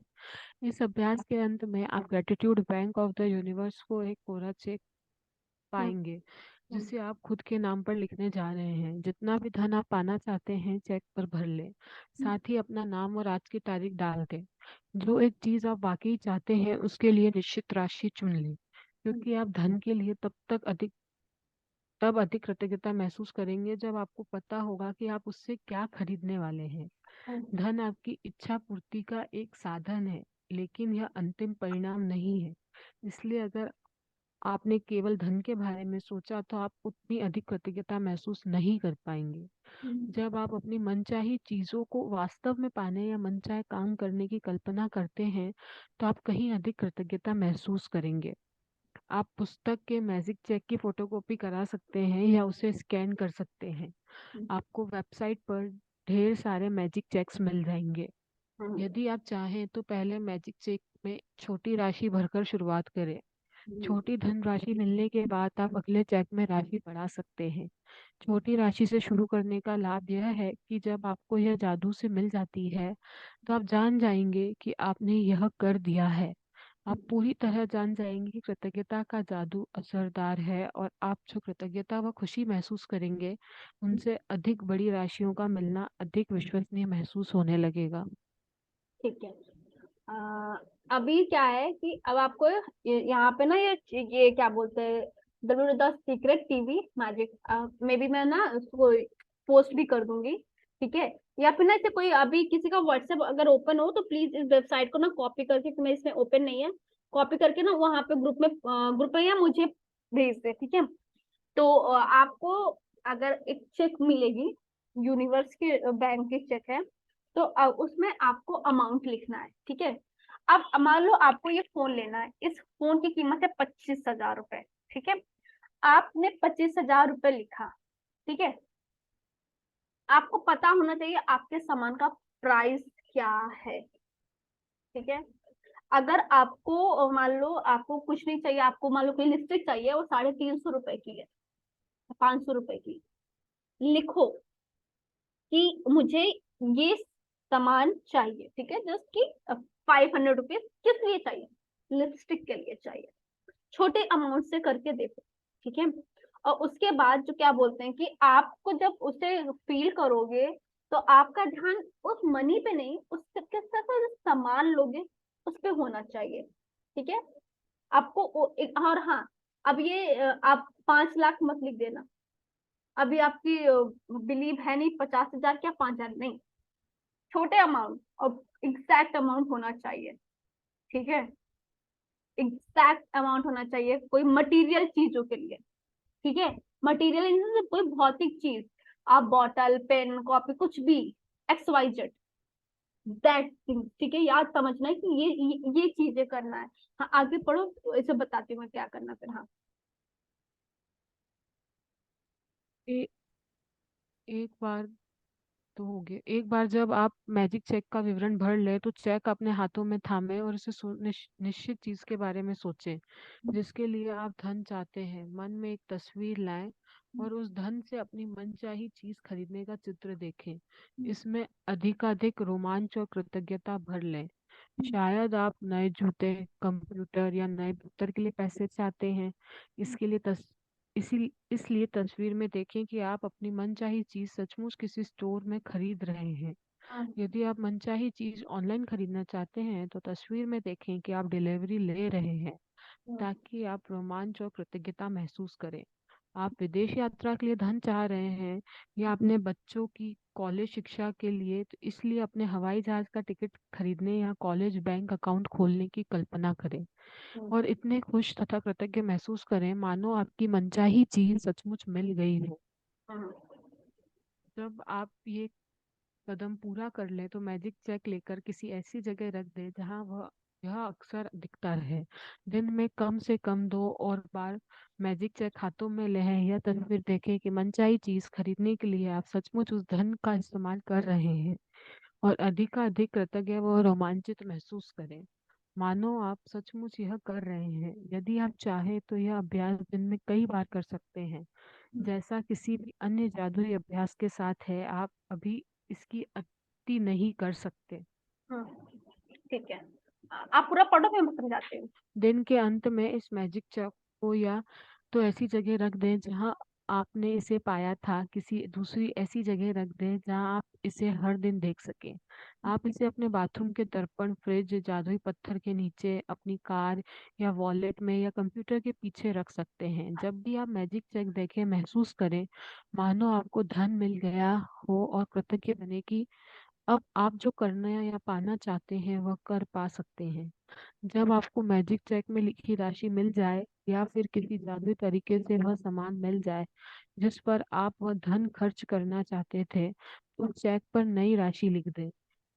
इस अभ्यास के अंत में आप gratitude bank of the universe को एक कोरा चेक हम्म पाएंगे, हम्म जिसे आप खुद के नाम पर लिखने जा रहे हैं। जितना भी धन आप पाना चाहते हैं चेक पर भर लें, हम्म साथ ही अपना नाम और आज की तारीख डाल दें। जो एक चीज आप वाकई चाहते हैं उसके लिए निश्चित राशि चुन लें, हम्म क्योंकि आप धन के लिए तब अधिक कृतज्ञता महसूस करेंगे जब आपको पता होगा कि आप उससे क्या खरीदने वाले हैं। हम्म धन आपकी इच्छा पूर्ति का एक साधन है, लेकिन यह अंतिम परिणाम नहीं है। इसलिए अगर आपने केवल धन के बारे में सोचा तो आप उतनी अधिक कृतज्ञता महसूस नहीं कर पाएंगे। हम्म जब आप अपनी मनचाही चीजों को वास्तव में पाने या मनचाहे काम करने की कल्पना करते हैं तो आप कहीं अधिक कृतज्ञता महसूस करेंगे। आप पुस्तक के मैजिक चेक की फोटोकॉपी करा सकते हैं या उसे स्कैन कर सकते हैं। हम्म आपको वेबसाइट पर ढेर सारे मैजिक चेक्स मिल जाएंगे। हम्म यदि आप चाहें तो पहले मैजिक चेक में छोटी राशि भरकर शुरुआत करें। हम्म छोटी धनराशि मिलने के बाद आप अगले चेक में राशि बढ़ा सकते हैं। छोटी राशि से शुरू करने का लाभ यह है कि जब आपको यह जादू से मिल जाती है तो आप जान जाएंगे कि आपने यह कर दिया है। आप पूरी तरह जान जाएंगे कि कृतज्ञता का जादू असरदार है, और आप जो कृतज्ञता व खुशी महसूस करेंगे उनसे अधिक बड़ी राशियों का मिलना अधिक विश्वसनीय महसूस होने लगेगा। ठीक है। अभी क्या है कि अब आपको यहाँ पे ना ये क्या बोलते हैं, W the secret TV magic, may be मैं ना उसको पोस्ट भी कर दूंगी, ठीक है। या फिर ना इसे कोई अभी किसी का व्हाट्सएप अगर ओपन हो तो प्लीज इस वेबसाइट को ना कॉपी करके, क्योंकि मेरे इसमें ओपन नहीं है, कॉपी करके ना वहाँ पे ग्रुप में या मुझे भेज दे, ठीक है। तो आपको अगर एक चेक मिलेगी, यूनिवर्स के बैंक की चेक है, तो उसमें आपको अमाउंट लिखना है, ठीक है। अब मान लो आपको ये फोन लेना है, इस फोन की कीमत है 25,000 रुपए, ठीक है। आपने 25,000 रुपए लिखा, ठीक है। आपको पता होना चाहिए आपके सामान का प्राइस क्या है, ठीक है। अगर आपको मान लो आपको कुछ नहीं चाहिए, आपको मान लो कोई लिपस्टिक चाहिए, वो 350 रुपए की है, 500 रुपए की, लिखो कि मुझे ये सामान चाहिए, ठीक है। जस्ट कि 500 रुपीज किस लिए चाहिए, लिपस्टिक के लिए चाहिए। छोटे अमाउंट से करके देखो, ठीक है। और उसके बाद जो क्या बोलते हैं कि आपको जब उसे फील करोगे तो आपका ध्यान उस मनी पे नहीं, उस किस तरह से सामान लोगे उस पे होना चाहिए। ठीक है, आपको और हाँ, अब ये आप 5 लाख मत लिख देना। अभी आपकी बिलीव है नहीं 50,000 क्या 5,000 नहीं, छोटे अमाउंट और एग्जैक्ट अमाउंट होना चाहिए। ठीक है, एग्जैक्ट अमाउंट होना चाहिए कोई मटेरियल चीजों के लिए। ठीक है, मटेरियल कोई भौतिक चीज, आप बॉटल पेन कॉपी कुछ भी, XYZ दैट थिंग। ठीक है, याद समझना है कि ये चीजें करना है। हाँ आगे पढ़ो, इसे बताती हूँ मैं क्या करना फिर। हाँ ए, एक बार तो हो गया। एक बार जब आप मैजिक चेक का विवरण भर ले तो चेक अपने हाथों में थामे और उसे निश्चित चीज के बारे में सोचें जिसके लिए आप धन चाहते हैं। मन में एक तस्वीर लाएं और उस धन से अपनी मनचाही चीज खरीदने का चित्र देखें। इसमें अधिकाधिक रोमांच और कृतज्ञता भर लें। शायद आप नए जूते, कंप्यूटर या नए दफ्तर के लिए पैसे चाहते हैं। इसके लिए इसलिए तस्वीर में देखें कि आप अपनी मनचाही चीज सचमुच किसी स्टोर में खरीद रहे हैं। हाँ यदि आप मनचाही चीज ऑनलाइन खरीदना चाहते हैं तो तस्वीर में देखें कि आप डिलीवरी ले रहे हैं ताकि आप रोमांच और कृतज्ञता महसूस करें। आप विदेश यात्रा के लिए धन चाह रहे हैं या अपने बच्चों की कॉलेज शिक्षा के लिए, तो इसलिए अपने हवाई जहाज का टिकट खरीदने या कॉलेज बैंक अकाउंट खोलने की कल्पना करें और इतने खुश तथा कृतज्ञ महसूस करें मानो आपकी मनचाही चीज सचमुच मिल गई हो। हाँ जब आप ये कदम पूरा कर ले तो मैजिक चेक लेकर किसी ऐसी जगह रख दे जहां वह यह अक्सर दिखता रहे। दिन में कम से कम 2 और बार मैजिक चेक हाथों में लें। यह तस्वीर देखें कि मनचाही चीज खरीदने के लिए आप सचमुच उस धन का इस्तेमाल कर रहे हैं और अधिकाधिक कृतज्ञ व रोमांचित महसूस करें मानो आप सचमुच यह कर रहे हैं। यदि आप चाहें तो यह अभ्यास दिन में कई बार कर सकते हैं, जैसा किसी भी अन्य जादुई अभ्यास के साथ है। आप अभी इसकी अति नहीं कर सकते। हाँ ठीक है, आप पूरा पढ़ो फिर मैं समझाती हूँ। दिन के अंत में इस मैजिक चौक को या तो ऐसी जगह रख दें जहां आपने इसे पाया था, किसी दूसरी ऐसी जगह रख दें जहां आप इसे हर दिन देख सकें। आप इसे अपने बाथरूम के दर्पण, फ्रिज, जादुई पत्थर के नीचे, अपनी कार या वॉलेट में या कंप्यूटर के पीछे रख सकते हैं। जब भी आप मैजिक चेक देखें महसूस करें मानो आपको धन मिल गया हो और कृतज्ञ बने कि अब आप जो करना या पाना चाहते हैं वह कर पा सकते हैं। जब आपको मैजिक चेक में लिखी राशि मिल जाए या फिर किसी जादुई तरीके से वह सामान मिल जाए जिस पर आप वह धन खर्च करना चाहते थे, तो चेक पर नई राशि लिख दें।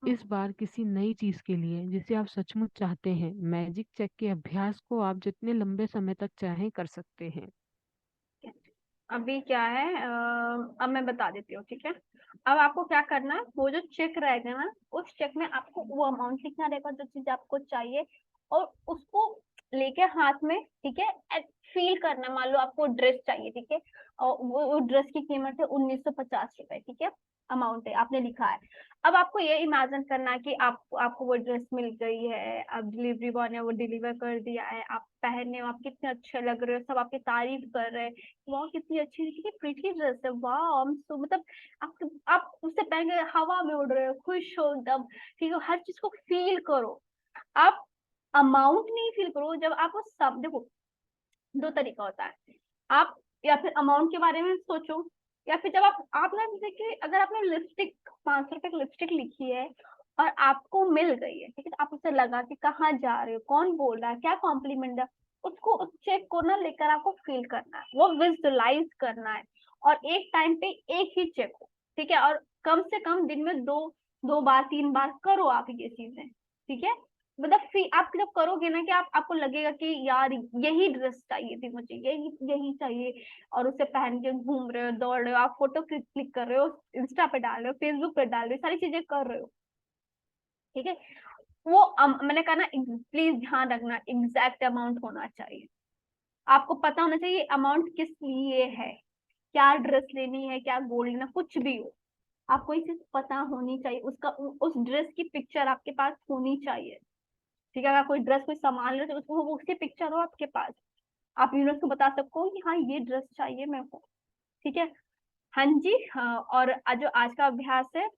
इस बार किसी नई चीज के लिए जिसे आप सचमुच चाहते हैं। मैजिक चेक के अभ्यास को आप जितने लंबे समय तक चाहें कर सकते हैं। अभी क्या है, अब मैं बता देती हूँ। ठीक है, अब आपको क्या करना है, वो जो चेक रहेगा ना, उस चेक में आपको वो अमाउंट लिखना रहेगा जो चीज आपको चाहिए, और उसको लेके हाथ में, ठीक है, फील करना। मान लो आपको ड्रेस चाहिए, ठीक है, और वो ड्रेस की कीमत है 1950 रुपए। ठीक है, अमाउंट है, आपने लिखा है। अब आपको ये इमेजिन करना है कि आपको वो ड्रेस मिल गई है, अब डिलीवरी बॉय ने वो डिलीवर कर दिया है, आप पहने हो, आप कितने अच्छे लग रहे हो, सब आपकी तारीफ कर रहे हैं, वाह कितनी अच्छी, कितनी प्रीटी ड्रेस है, वाह सो मतलब आप उससे पहन के हवा में उड़ रहे हो, खुश हो एकदम। ठीक है, हर चीज को फील करो। आप अमाउंट नहीं फील करो, जब आप वो सब देखो, दो तरीका होता है। आप या फिर अमाउंट के बारे में सोचो, या फिर जब आप ना देखिए, अगर आपने लिपस्टिक 500 रुपए की लिपस्टिक लिखी है और आपको मिल गई है, ठीक है, तो आप उसे लगा के कहाँ जा रहे हो, कौन बोल रहा है, क्या कॉम्प्लीमेंट है, उसको उस चेक को ना लेकर आपको फील करना है, वो विजुअलाइज करना है। और एक टाइम पे एक ही चेक हो, ठीक है, और कम से कम दिन में 2 बार 3 बार करो आप ये चीजें। ठीक है, मतलब आप जब करोगे ना कि आपको लगेगा कि यार यही ड्रेस चाहिए थी मुझे, यही यही चाहिए, और उसे पहन के घूम रहे हो, दौड़ रहे हो, आप फोटो क्लिक कर रहे हो, इंस्टा पे डाल रहे हो, फेसबुक पे डाल रहे हो, सारी चीजें कर रहे हो। ठीक है, वो मैंने कहा ना, प्लीज ध्यान रखना, एग्जैक्ट अमाउंट होना चाहिए। आपको पता होना चाहिए अमाउंट किस लिए है, क्या ड्रेस लेनी है, क्या गोल्ड लेना, कुछ भी हो, आपको ये चीज पता होनी चाहिए। उसका उस ड्रेस की पिक्चर आपके पास होनी चाहिए। ठीक है, अगर कोई ड्रेस कोई सामान ले तो उसको उसकी पिक्चर हो आपके पास, आप यूनिवर्स को बता सको कि हाँ ये ड्रेस चाहिए मेरे को। ठीक है, हाँ जी, हाँ। और जो आज का अभ्यास है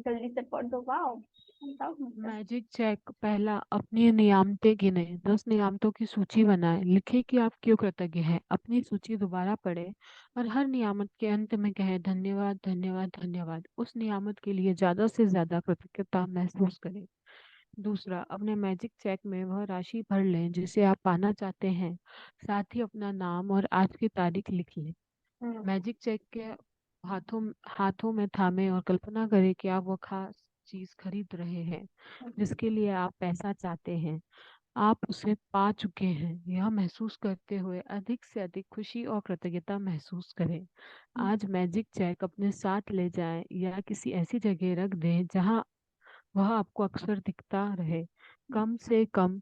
जल्दी से पढ़ दो। वाओ, बताओ मुझसे। Magic check. पहला, अपनी नियामतें गिने। 10 नियामतों की सूची बनाएं। लिखें कि आप क्यों कृतज्ञ हैं। अपनी सूची दोबारा पढ़ें और हर नियामत के अंत में कहें धन्यवाद धन्यवाद धन्यवाद। उस नियामत के लिए ज्यादा से ज्यादा कृतज्ञता महसूस करें। दूसरा, अपने मैजिक चेक में वह राशि भर लें जिसे आप पाना चाहते हैं। साथ ही अपना नाम और आज की तारीख लिख लें। मैजिक चेक के हाथों हाथों में थामे और कल्पना करें कि आप वो खास चीज खरीद रहे हैं जिसके लिए आप पैसा चाहते हैं। आप उसे पा चुके हैं। यह महसूस करते हुए अधिक से अधिक खुशी और कृतज्ञता महसूस करें। आज मैजिक चेक अपने साथ ले जाएं या किसी ऐसी जगह रख दें जहां वह आपको अक्सर दिखता रहे। कम से कम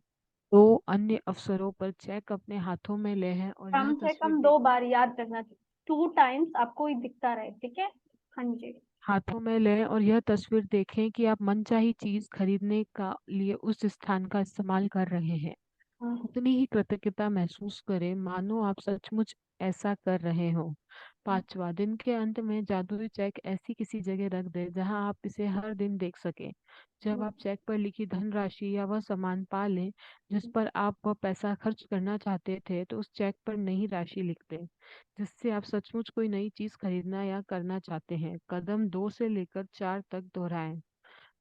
2 अन्य अवसरों पर चेक अपने हाथों में ले हैं और यह कम से तस्वीर कम 2 बार याद रखना, 2 टाइम्स आपको ये दिखता रहे, ठीक है। हाँ जी। हाथों में लें और यह तस्वीर देखें कि आप मनचाही चीज खरीदने का लिए उस स्थान का इस्तेमाल कर रहे हैं। उतनी ही कृतज्ञता महसूस करें मानो आप सचमुच ऐसा कर रहे हो। 5वां, दिन के अंत में जादुई चेक ऐसी किसी जगह रख दें जहां आप इसे हर दिन देख सकें। जब आप चेक पर लिखी धनराशि या वह सामान पा लें जिस पर आप वह पैसा खर्च करना चाहते थे, तो उस चेक पर नई राशि लिख दें जिससे आप सचमुच कोई नई चीज खरीदना या करना चाहते हैं। कदम 2 से लेकर 4 तक दोहराएं।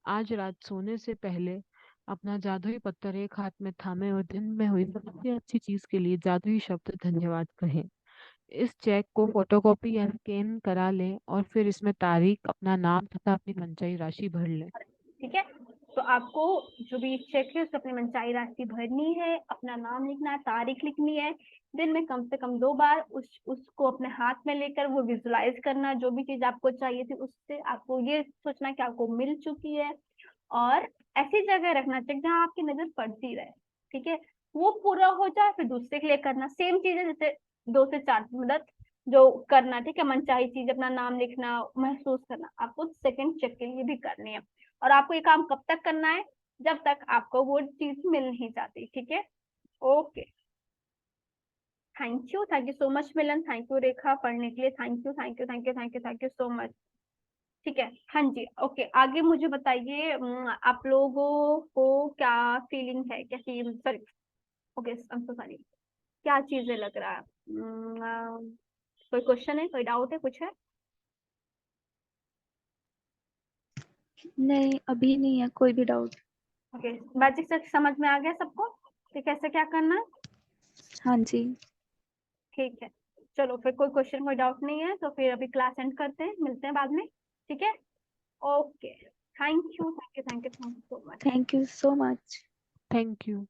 आज रात सोने से पहले अपना जादुई पत्थर एक हाथ में थामे और दिन में हुई सबसे अच्छी चीज के लिए जादुई शब्द धन्यवाद कहें। इस चेक को फोटोकॉपी या स्कैन करा लें और फिर इसमें तारीख, अपना नाम तथा अपनी मनचाही राशि भर लें। ठीक है, तो आपको जो भी चेक है उसमें अपनी मनचाही राशि भरनी है, अपना नाम लिखना है, तारीख लिखनी है। दिन में कम से कम 2 बार उसको अपने हाथ में लेकर वो विजुलाइज करना, जो भी चीज आपको चाहिए थी उससे आपको ये सोचना कि आपको मिल चुकी है। और ऐसी जगह रखना चाहिए जहाँ आपकी नजर पड़ती रहे, ठीक है। वो पूरा हो जाए फिर दूसरे के लिए करना, सेम चीज है जैसे 2 से 4 मतलब जो करना, ठीक है। मनचाही चीज, अपना नाम लिखना, महसूस करना, आपको सेकंड चेक के लिए भी करनी है। और आपको ये काम कब तक करना है, जब तक आपको वो चीज मिल नहीं जाती, ठीक है। Okay, thank you so much Milan, thank you Rekha पढ़ने के लिए, thank you thank you thank you thank you thank you so much. ठीक है, हाँ जी, ओके। आगे मुझे बताइए, आप लोगों को क्या फीलिंग है, क्या feel, sorry, okay, I am so sorry, क्या चीजें लग रहा है। कोई क्वेश्चन है, कोई डाउट है, कुछ है? नहीं, अभी नहीं है कोई भी डाउट। ओके, मैजिक से समझ में आ गया सबको कि कैसे क्या करना है? हाँ जी। ठीक है, चलो फिर कोई क्वेश्चन, कोई डाउट नहीं है तो फिर अभी क्लास एंड करते हैं, मिलते हैं बाद में, ठीक है। Okay, thank you thank you thank you thank you so much. Thank you so much. Thank you.